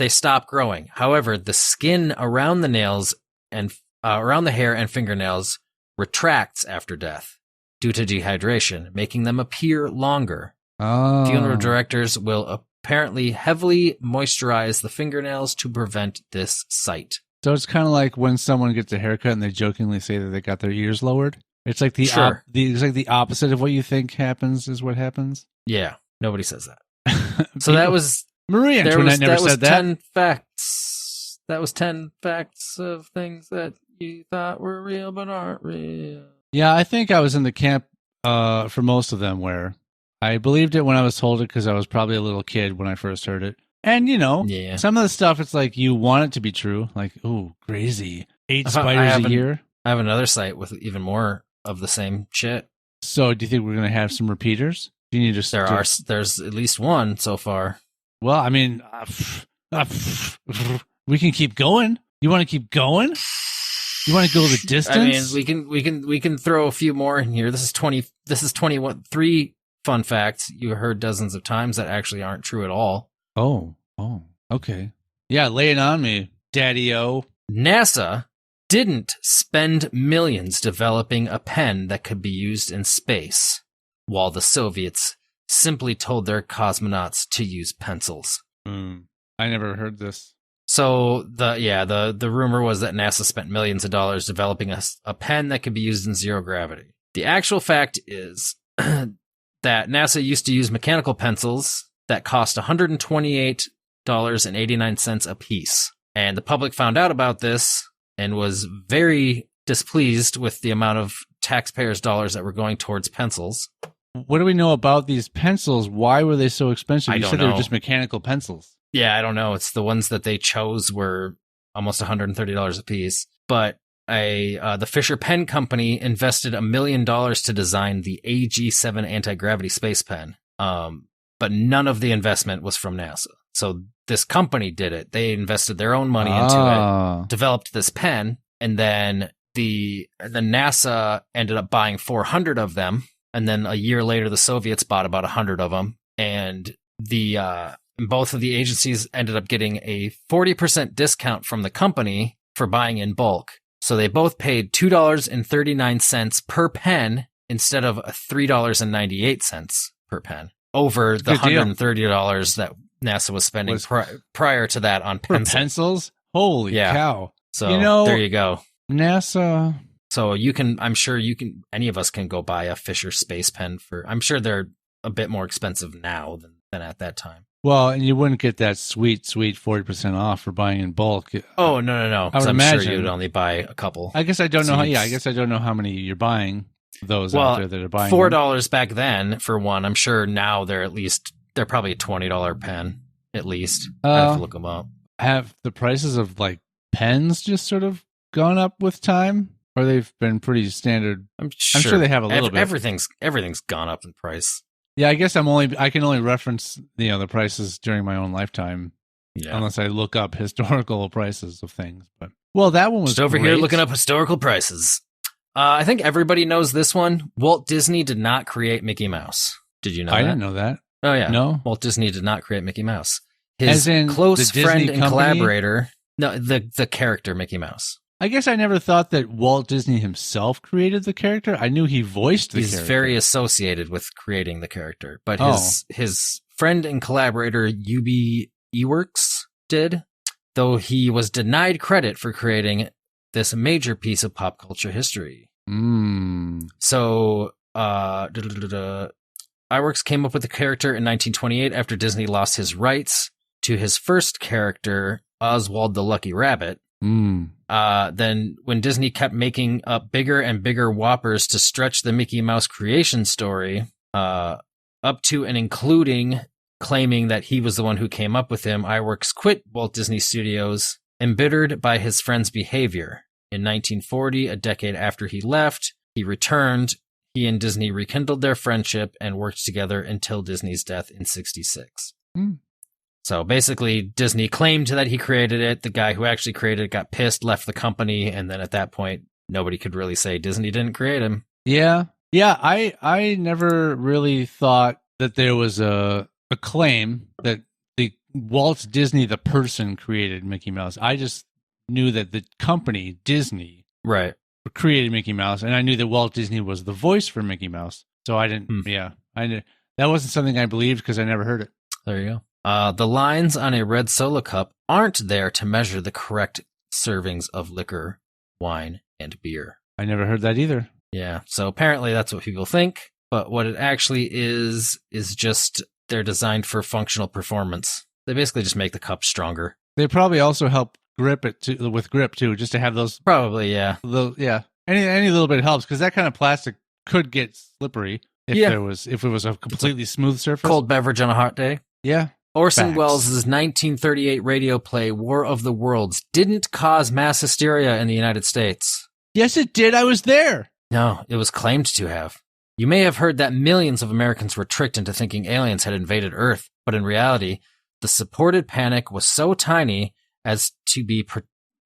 stop growing. However, the skin around the nails and around the hair and fingernails retracts after death due to dehydration, making them appear longer. Oh. Funeral directors will apparently heavily moisturize the fingernails to prevent this sight. So it's kind of like when someone gets a haircut and they jokingly say that they got their ears lowered. It's like it's like the opposite of what you think happens is what happens. Yeah, nobody says that. So that was Marie Antoinette never said that. 10 facts. That was 10 facts of things that you thought were real but aren't real. Yeah, I think I was in the camp for most of them where I believed it when I was told it because I was probably a little kid when I first heard it. And, you know, some of the stuff, it's like you want it to be true. Like, ooh, crazy. 8 spiders a year. I have another site with even more of the same shit. So do you think we're going to have some repeaters? Do you need to There's at least one so far. Well, I mean, we can keep going. You want to keep going? You want to go the distance? I mean, we can throw a few more in here. This is 21 3 fun facts you heard dozens of times that actually aren't true at all. Oh, okay. Yeah, lay it on me, Daddy-o. NASA didn't spend millions developing a pen that could be used in space, while the Soviets simply told their cosmonauts to use pencils. I never heard this. So the rumor was that NASA spent millions of dollars developing a pen that could be used in zero gravity. The actual fact is that NASA used to use mechanical pencils that cost $128.89 a piece. And the public found out about this and was very displeased with the amount of taxpayers' dollars that were going towards pencils. What do we know about these pencils? Why were they so expensive? You said they were just mechanical pencils. Yeah, I don't know. It's the ones that they chose were almost $130 a piece. But the Fisher Pen Company invested $1 million to design the AG-7 anti-gravity space pen. But none of the investment was from NASA. So this company did it. They invested their own money into it, developed this pen, and then the NASA ended up buying 400 of them. And then a year later, the Soviets bought about 100 of them. And both of the agencies ended up getting a 40% discount from the company for buying in bulk. So they both paid $2.39 per pen instead of $3.98 per pen over the $130 that NASA was spending prior to that on pencils. For pencils? Holy cow. So there you go. NASA. So I'm sure any of us can go buy a Fisher space pen I'm sure they're a bit more expensive now than at that time. Well, and you wouldn't get that sweet 40% off for buying in bulk. Oh, no. I 'Cause would I'm imagine. sure you'd only buy a couple. I guess I don't know. Seeds. I guess I don't know how many you're buying. Those Well, out there that are buying $4 back then for one. I'm sure now they're probably a $20 pen at least. I have to look them up. Have the prices of like pens just sort of gone up with time, or they've been pretty standard? I'm I'm sure they have a little bit. Everything's gone up in price. Yeah, I guess I can only reference the prices during my own lifetime, Yeah. unless I look up historical prices of things. But well, that one was Just over here great. looking up historical prices. I think everybody knows this one. Walt Disney did not create Mickey Mouse. Did you know that? I didn't know that. Oh, yeah. No? Walt Disney did not create Mickey Mouse. As His in close the Disney friend and company? collaborator. No, the character Mickey Mouse. I guess I never thought that Walt Disney himself created the character. I knew he voiced the He's character. very associated with creating the character. But Oh. his friend and collaborator, UB Eworks, did, though he was denied credit for creating this major piece of pop culture history. So, Iwerks came up with the character in 1928 after Disney lost his rights to his first character, Oswald the Lucky Rabbit. Then, when Disney kept making up bigger and bigger whoppers to stretch the Mickey Mouse creation story, up to and including claiming that he was the one who came up with him, Iwerks quit Walt Disney Studios, embittered by his friend's behavior. In 1940, a decade after he left, he returned. He and Disney rekindled their friendship and worked together until Disney's death in 1966. So basically, Disney claimed that he created it. The guy who actually created it got pissed, left the company, and then at that point, nobody could really say Disney didn't create him. Yeah. I never really thought that there was a claim that the Walt Disney, the person, created Mickey Mouse. I just knew that the company Disney Right. created Mickey Mouse, and I knew that Walt Disney was the voice for Mickey Mouse. So I didn't. I knew that wasn't something I believed because I never heard it. There you go. The lines on a red solo cup aren't there to measure the correct servings of liquor, wine, and beer. I never heard that either. Yeah, so apparently that's what people think, but what it actually is just they're designed for functional performance. They basically just make the cup stronger. They probably also help grip it with grip too, just to have those. Probably, yeah. Any little bit helps because that kind of plastic could get slippery if it was a completely smooth surface. Cold beverage on a hot day. Yeah. Orson Facts. Welles' 1938 radio play War of the Worlds didn't cause mass hysteria in the United States. Yes, it did. I was there. No, it was claimed to have. You may have heard that millions of Americans were tricked into thinking aliens had invaded Earth, but in reality, the supported panic was so tiny as to be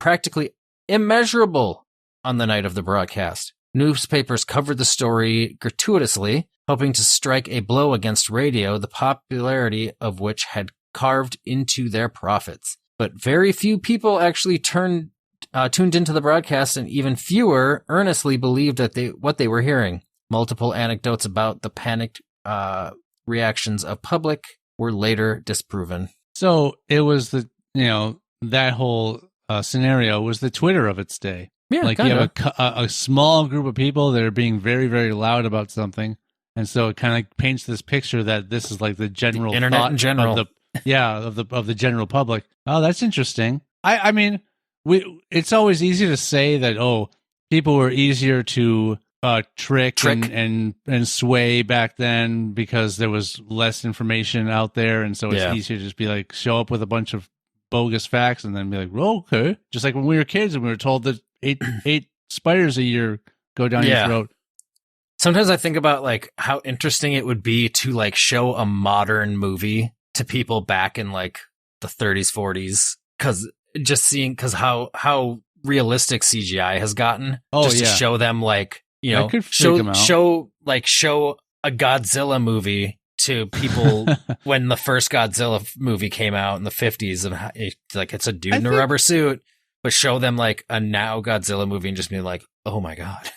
practically immeasurable on the night of the broadcast. Newspapers covered the story gratuitously, hoping to strike a blow against radio, the popularity of which had carved into their profits. But very few people actually tuned into the broadcast, and even fewer earnestly believed that what they were hearing. Multiple anecdotes about the panicked reactions of public were later disproven. So it was that whole scenario was the Twitter of its day. Yeah, like kinda. you have a small group of people that are being very, very loud about something, and so it kind of paints this picture that this is like the general The internet thought in general. of the general public. Oh, that's interesting. I mean, it's always easy to say that people were easier to trick. And sway back then because there was less information out there, and so it's easier to just be like show up with a bunch of bogus facts and then be like, well, okay. Just like when we were kids and we were told that eight spiders a year go down your throat. Sometimes I think about like how interesting it would be to like show a modern movie to people back in like the 30s, 40s, because how realistic CGI has gotten. To show them like, show a Godzilla movie to people when the first Godzilla movie came out in the 50s, and like it's a dude in a rubber suit, but show them like a now Godzilla movie and just be like, oh my God.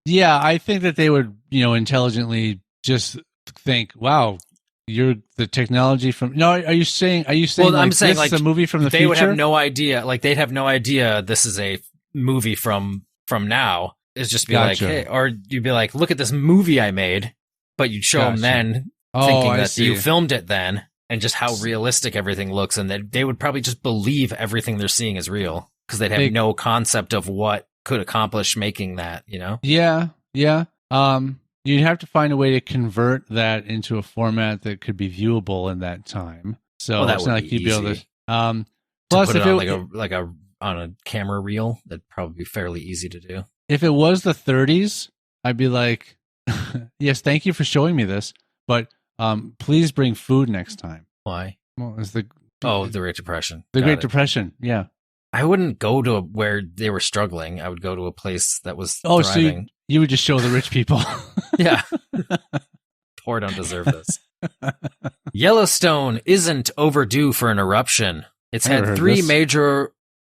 Yeah, I think that they would, intelligently just think, wow, you're the technology from. No, are you saying? Well, I'm saying this is a movie from the future? They would have no idea. Like they'd have no idea this is a movie from now. It's just be like, hey, or you'd be like, look at this movie I made, but you'd show them then, thinking that you filmed it then, and just how realistic everything looks, and that they would probably just believe everything they're seeing is real because they'd have no concept of what could accomplish making that, you know? Yeah. You'd have to find a way to convert that into a format that could be viewable in that time. So That it's would not like be you'd be able easy. to. To Plus, put if it on on a camera reel, that'd probably be fairly easy to do. if it was the 30s, I'd be like, yes, thank you for showing me this, but please bring food next time. Why? Well, it's the Great Depression. the Got Great it. Depression. Yeah. I wouldn't go to where they were struggling. I would go to a place that was Oh, so thriving. you would just show the rich people. Yeah. Poor don't deserve this. Yellowstone isn't overdue for an eruption. It's I never had heard 3 this.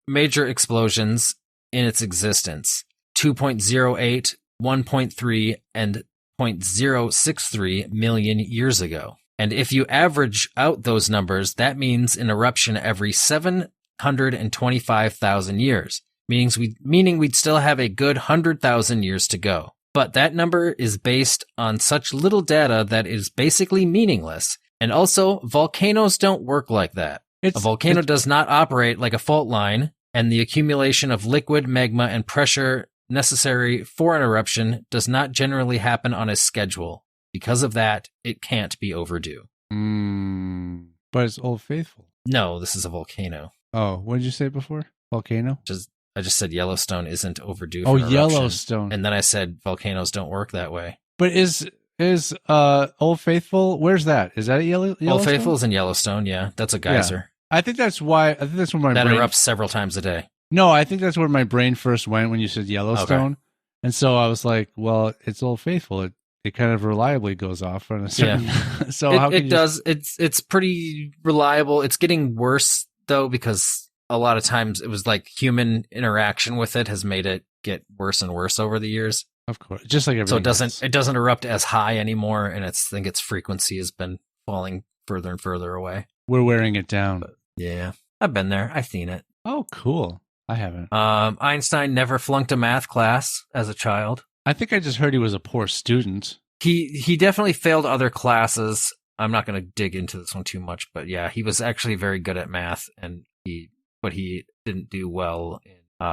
major explosions in its existence. 2.08, 1.3, and 0.063 million years ago. And if you average out those numbers, that means an eruption every 725,000 years, meaning we'd still have a good 100,000 years to go. But that number is based on such little data that is basically meaningless. And also, volcanoes don't work like that. A volcano does not operate like a fault line, and the accumulation of liquid, magma, and pressure necessary for an eruption does not generally happen on a schedule. Because of that, it can't be overdue. But it's Old Faithful. No, this is a volcano. Oh, what did you say before? Volcano? I just said Yellowstone isn't overdue for Oh, an eruption. Yellowstone. And then I said volcanoes don't work that way. But is Old Faithful? Where's that? Is that Yellowstone? Old Faithful is in Yellowstone, yeah. That's a geyser. I think that's why. I think that's where my That brain erupts several times a day. No, I think that's where my brain first went when you said Yellowstone, Okay. and so I was like, well, it's Old Faithful. It kind of reliably goes off on a certain. So how it can does. It's pretty reliable. It's getting worse though because a lot of times it was like human interaction with it has made it get worse and worse over the years. Of course, just like everything. So else. it doesn't erupt as high anymore, and I think its frequency has been falling further and further away. We're wearing it down. Yeah, I've been there. I've seen it. Oh, cool. I haven't. Einstein never flunked a math class as a child. I think I just heard he was a poor student. He definitely failed other classes. I'm not going to dig into this one too much, but yeah, he was actually very good at math, but he didn't do well.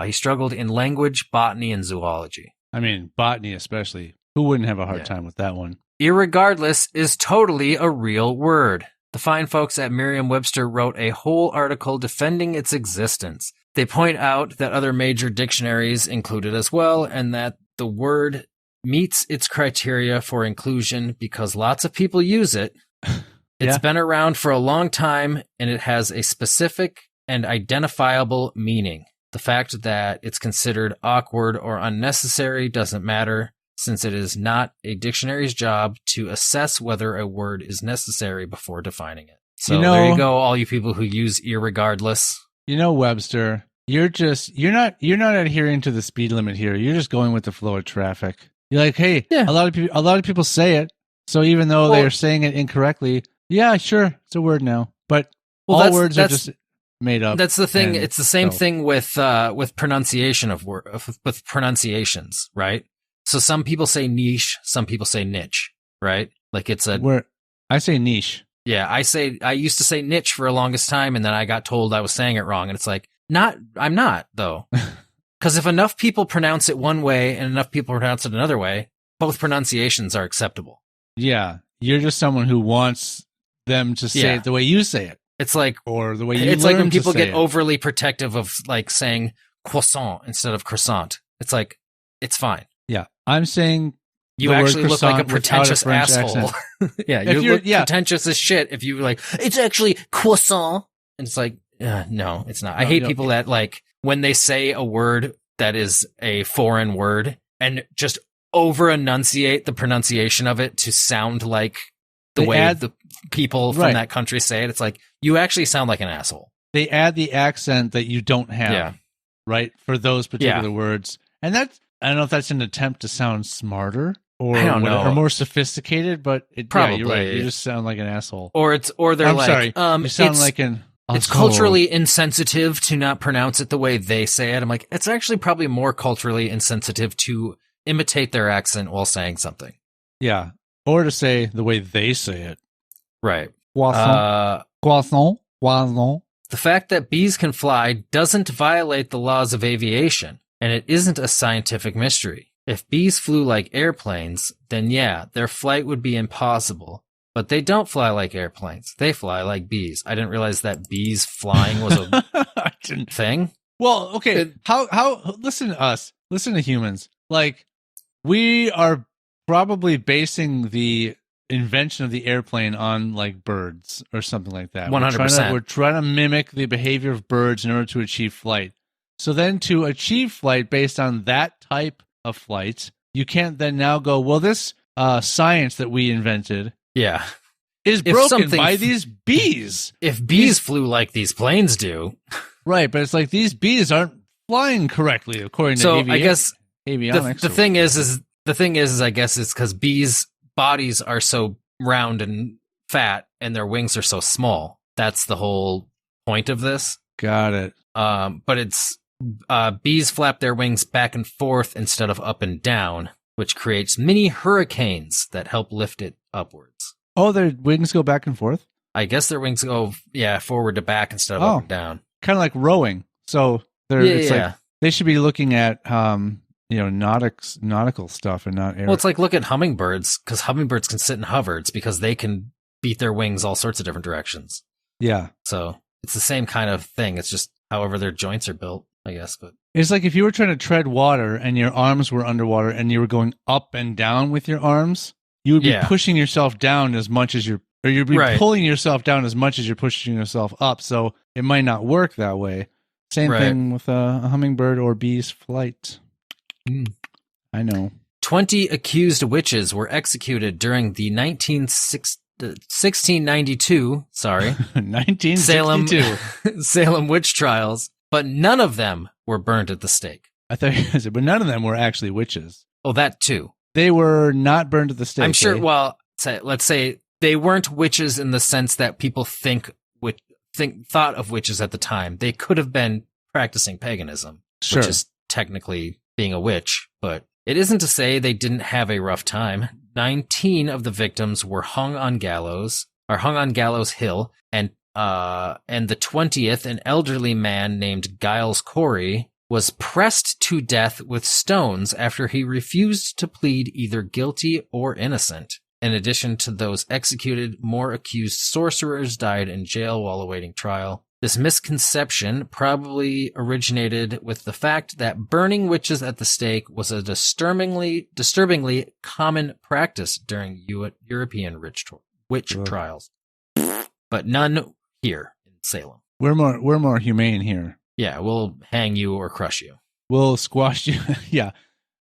He struggled in language, botany, and zoology. I mean, botany especially. Who wouldn't have a hard time with that one? Irregardless is totally a real word. The fine folks at Merriam-Webster wrote a whole article defending its existence. They point out that other major dictionaries include it as well, and that the word meets its criteria for inclusion because lots of people use it. It's been around for a long time, and it has a specific and identifiable meaning. The fact that it's considered awkward or unnecessary doesn't matter, since it is not a dictionary's job to assess whether a word is necessary before defining it. So there you go, all you people who use irregardless. You know, Webster, you're not adhering to the speed limit here. You're just going with the flow of traffic. You're like, hey, a lot of people say it. So even though they're saying it incorrectly, yeah, sure, it's a word now. But all words are just made up. That's the thing. It's the same thing with pronunciation with pronunciations, right? So some people say niche, some people say niche, right? Like it's I say niche. Yeah, I used to say niche for the longest time, and then I got told I was saying it wrong, and it's like, I'm not though. Because if enough people pronounce it one way and enough people pronounce it another way, both pronunciations are acceptable. Yeah, you're just someone who wants them to say it the way you say it. It's like, or the way you. It's like when people get it. overly protective of like saying croissant instead of croissant. It's like, it's fine. Yeah, I'm saying you actually look like a pretentious asshole. Yeah, you look pretentious as shit if you like. It's actually croissant, and it's like, no, it's not. I hate people that like when they say a word that is a foreign word and just over enunciate the pronunciation of it to sound like the way the people from that country say it. It's like, you actually sound like an asshole. They add the accent that you don't have, right, for those particular words. And that's, I don't know if that's an attempt to sound smarter or more sophisticated, but probably you're right. You just sound like an asshole. Or they're I'm like, sorry, you sound like an asshole. It's culturally insensitive to not pronounce it the way they say it. I'm like, it's actually probably more culturally insensitive to imitate their accent while saying something. Yeah. Or to say the way they say it. Right. Poisson. The fact that bees can fly doesn't violate the laws of aviation, and it isn't a scientific mystery. If bees flew like airplanes, then yeah, their flight would be impossible. But they don't fly like airplanes. They fly like bees. I didn't realize that bees flying was a thing. Well, okay. How listen to us. Listen to humans. Like, we are probably basing the invention of the airplane on like birds or something like that. 100%. We're trying to mimic the behavior of birds in order to achieve flight. So then to achieve flight based on that type of flight, you can't then now go, well, this science that we invented is broken by these bees. If bees flew like these planes do. Right, but it's like these bees aren't flying correctly according to I guess avionics. The thing is, I guess it's because bees' bodies are so round and fat and their wings are so small. That's the whole point of this. Got it. But it's bees flap their wings back and forth instead of up and down, which creates mini hurricanes that help lift it upwards. Oh, their wings go back and forth? I guess their wings go forward to back instead of up and down. Kind of like rowing. So like they should be looking at nautical stuff and not air. Well, it's like look at hummingbirds, because hummingbirds can sit in hovers because they can beat their wings all sorts of different directions. Yeah. So it's the same kind of thing. It's just however their joints are built, I guess. But it's like if you were trying to tread water and your arms were underwater and you were going up and down with your arms, you would be pushing yourself down as much as you'd be pulling yourself down as much as you're pushing yourself up. So it might not work that way. Same thing with a hummingbird or bee's flight. I know. 20 accused witches were executed during the 1692 Salem witch trials, but none of them were burned at the stake. I thought you said, but none of them were actually witches. Oh, that too. They were not burned at the stake. I'm sure. Well, let's say they weren't witches in the sense that people thought of witches at the time. They could have been practicing paganism, which is technically being a witch, but it isn't to say they didn't have a rough time. 19 of the victims were hung on Gallows Hill, and the 20th, an elderly man named Giles Corey, was pressed to death with stones after he refused to plead either guilty or innocent. In addition to those executed, more accused sorcerers died in jail while awaiting trial. This misconception probably originated with the fact that burning witches at the stake was a disturbingly common practice during European witch trials, but none here in Salem. We're more humane here. Yeah, we'll hang you or crush you. We'll squash you. Yeah,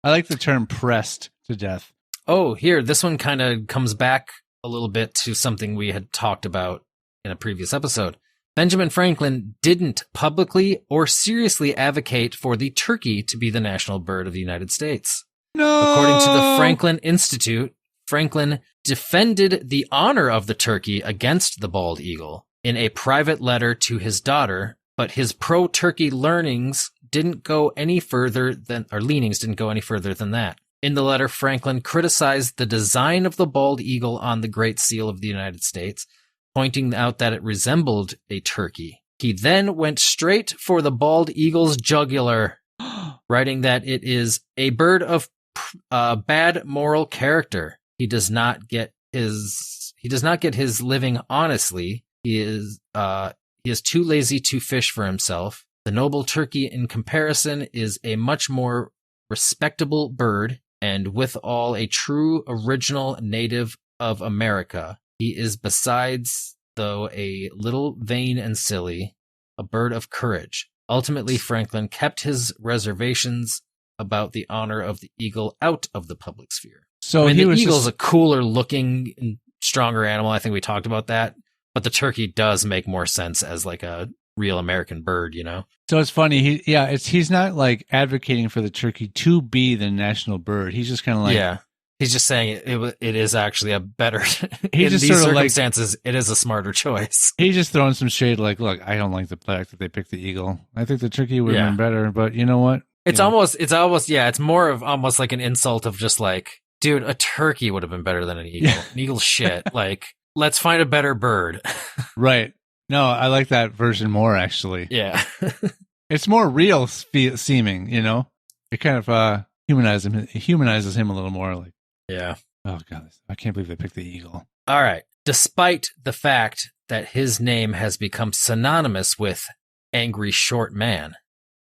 I like the term "pressed to death." Oh, here, this one kind of comes back a little bit to something we had talked about in a previous episode. Benjamin Franklin didn't publicly or seriously advocate for the turkey to be the national bird of the United States. No! According to the Franklin Institute, Franklin defended the honor of the turkey against the bald eagle in a private letter to his daughter, but his pro-turkey leanings didn't go any further than that. In the letter, Franklin criticized the design of the bald eagle on the Great Seal of the United States, pointing out that it resembled a turkey. He then went straight for the bald eagle's jugular, writing that it is a bird of bad moral character. He does not get his living honestly. He is too lazy to fish for himself. The noble turkey, in comparison, is a much more respectable bird, and withal a true original native of America. He is besides, though a little vain and silly, a bird of courage. Ultimately, Franklin kept his reservations about the honor of the eagle out of the public sphere. So the eagle's a cooler looking and stronger animal. I think we talked about that. But the turkey does make more sense as like a real American bird, you know? So it's funny. He's not like advocating for the turkey to be the national bird. He's just kind of like, he's just saying it is actually a better, in these sort of circumstances, it is a smarter choice. He's just throwing some shade like, look, I don't like the fact that they picked the eagle. I think the turkey would have been better, but you know what? It's more of almost like an insult of just like, dude, a turkey would have been better than an eagle. An eagle's shit. Like, let's find a better bird. Right. No, I like that version more, actually. Yeah. It's more real seeming, you know? It kind of humanizes him a little more. Like, Yeah. oh, God, I can't believe they picked the eagle. All right. Despite the fact that his name has become synonymous with angry short man,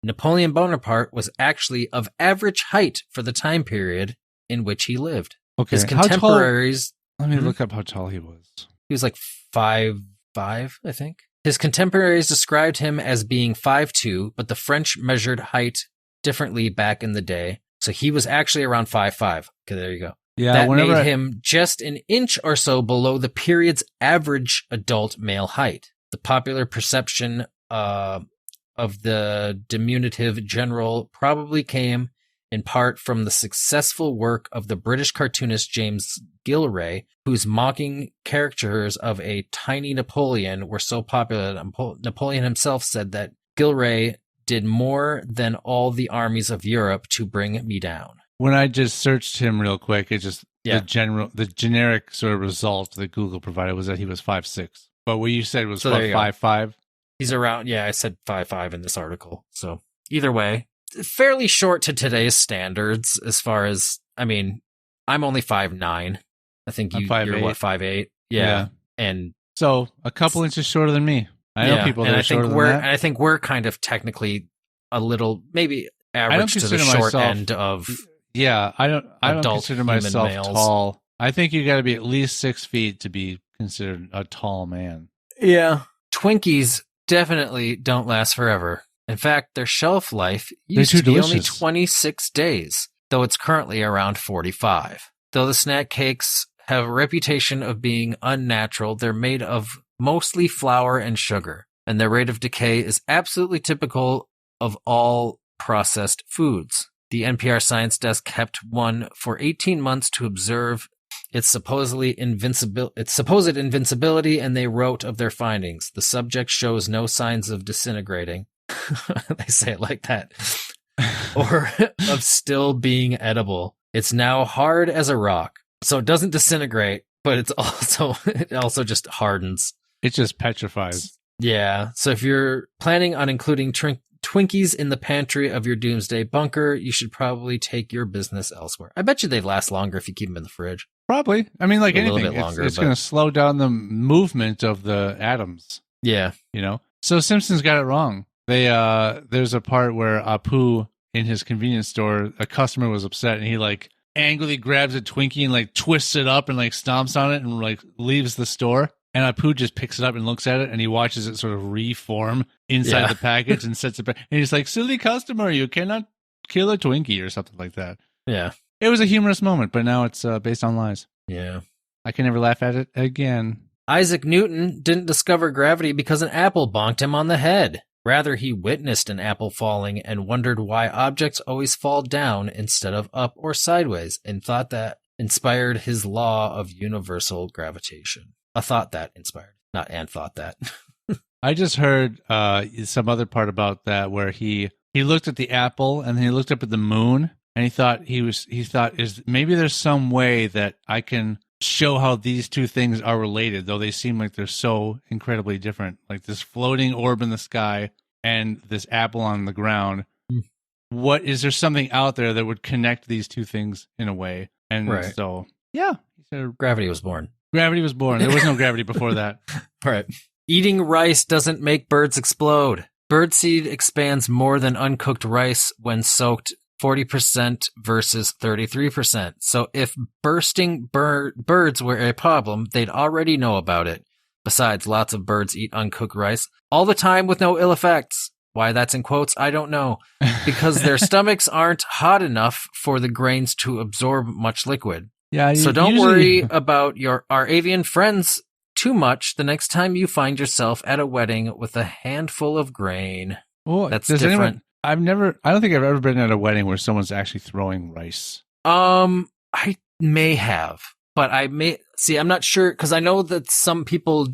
Napoleon Bonaparte was actually of average height for the time period in which he lived. Okay. His contemporaries... Let me look up how tall he was. He was like 5'5", I think. His contemporaries described him as being 5'2", but the French measured height differently back in the day. So he was actually around 5'5". Okay, there you go. Yeah, that made him just an inch or so below the period's average adult male height. The popular perception of the diminutive general probably came in part from the successful work of the British cartoonist James Gillray, whose mocking caricatures of a tiny Napoleon were so popular that Napoleon himself said that Gillray did more than all the armies of Europe to bring me down. When I just searched him real quick, it just Yeah. the generic sort of result that Google provided was that he was 5'6". But what you said was So there you go. 5'5". He's around, yeah, I said 5'5" in this article. So either way, fairly short to today's standards as far as, I mean, I'm only 5'9". I think I'm you're 5'8". what, 5'8"? Yeah. And So a couple inches shorter than me. I know people that are shorter than that. And I think we're kind of technically a little, maybe average to the consider short myself- end of, Yeah, I don't adult consider human myself males. tall. I think you got to be at least 6 feet to be considered a tall man. yeah. Twinkies definitely don't last forever. In fact, their shelf life used They're to too be only delicious. 26 days, though it's currently around 45. Though the snack cakes have a reputation of being unnatural, they're made of mostly flour and sugar, and their rate of decay is absolutely typical of all processed foods. The NPR Science Desk kept one for 18 months to observe its supposed invincibility, and they wrote of their findings. The subject shows no signs of disintegrating. They say it like that. Or of still being edible. It's now hard as a rock. So it doesn't disintegrate, but it also just hardens. It just petrifies. Yeah. So if you're planning on including Twinkies in the pantry of your doomsday bunker, you should probably take your business elsewhere. I bet you they'd last longer if you keep them in the fridge. Probably. I mean, like A little anything, bit longer, it's but- going to slow down the movement of the atoms, Yeah. you know? So Simpsons got it wrong. There's a part where Apu, in his convenience store, a customer was upset and he like angrily grabs a Twinkie and like twists it up and like stomps on it and like leaves the store. And Apu just picks it up and looks at it and he watches it sort of reform inside Yeah. the package and sets it back. And he's like, silly customer, you cannot kill a Twinkie or something like that. Yeah. It was a humorous moment, but now it's based on lies. Yeah. I can never laugh at it again. Isaac Newton didn't discover gravity because an apple bonked him on the head. Rather, he witnessed an apple falling and wondered why objects always fall down instead of up or sideways, and thought that inspired his law of universal gravitation. A thought that inspired, not and thought that. I just heard some other part about that where he looked at the apple and then he looked up at the moon and he thought is maybe there's some way that I can show how these two things are related, though they seem like they're so incredibly different. Like this floating orb in the sky and this apple on the ground. What is there something out there that would connect these two things in a way? And Right. so, yeah, he said Gravity was born. gravity was born. There was no gravity before that. Right. Eating rice doesn't make birds explode. Birdseed expands more than uncooked rice when soaked 40% versus 33%. So if bursting birds were a problem, they'd already know about it. Besides, lots of birds eat uncooked rice all the time with no ill effects. Why that's in quotes, I don't know. Because their stomachs aren't hot enough for the grains to absorb much liquid. Yeah. So don't usually- worry about our avian friends too much the next time you find yourself at a wedding with a handful of grain. Well, That's does different. I don't think I've ever been at a wedding where someone's actually throwing rice. I may have, but I'm not sure because I know that some people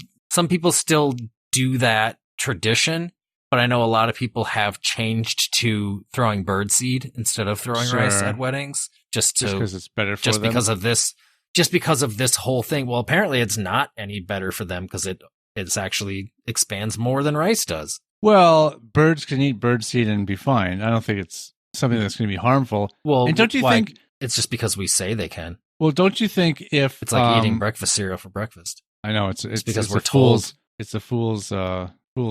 still do that tradition, but I know a lot of people have changed to throwing birdseed instead of throwing rice Sure. at weddings just Just because it's better for just them. because of this just because of this whole thing. Well, apparently it's not any better for them because it's actually expands more than rice does. Well, birds can eat birdseed and be fine. I don't think it's something that's going to be harmful. Well, and don't you think it's just because we say they can? Well, don't you think if it's like eating breakfast cereal for breakfast? I know it's because we're told it's a fool's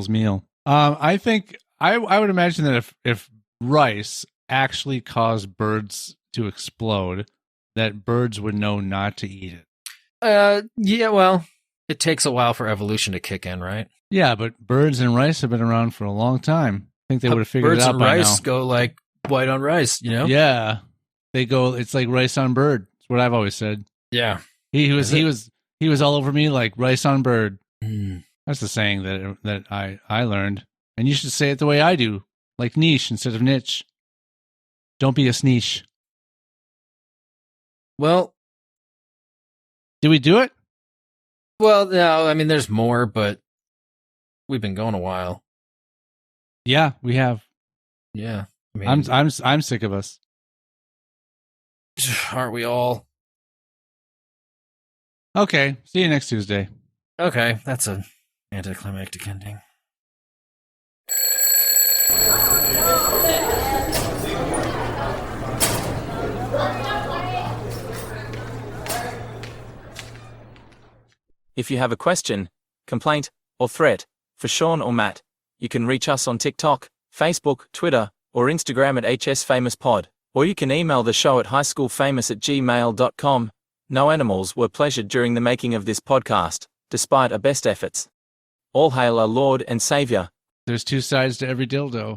meal. I think I would imagine that if rice actually caused birds to explode, that birds would know not to eat it. Yeah, well, it takes a while for evolution to kick in, right? Yeah, but birds and rice have been around for a long time. I think they would have figured it out by now. Birds and rice go like white on rice, you know? Yeah. They go, it's like rice on bird. That's what I've always said. Yeah. He was all over me like rice on bird. Mm. That's the saying that I learned. And you should say it the way I do, like niche instead of niche. Don't be a sneesh. Well, did we do it? Well, no, I mean, there's more, but we've been going a while. Yeah, we have. Yeah, I mean, I'm sick of us. Aren't we all? Okay, see you next Tuesday. Okay, that's an anticlimactic ending. If you have a question, complaint, or threat for Sean or Matt, you can reach us on TikTok, Facebook, Twitter, or Instagram at hsfamouspod, or you can email the show at highschoolfamous@gmail.com. No animals were pleasured during the making of this podcast, despite our best efforts. All hail our Lord and Savior. There's two sides to every dildo.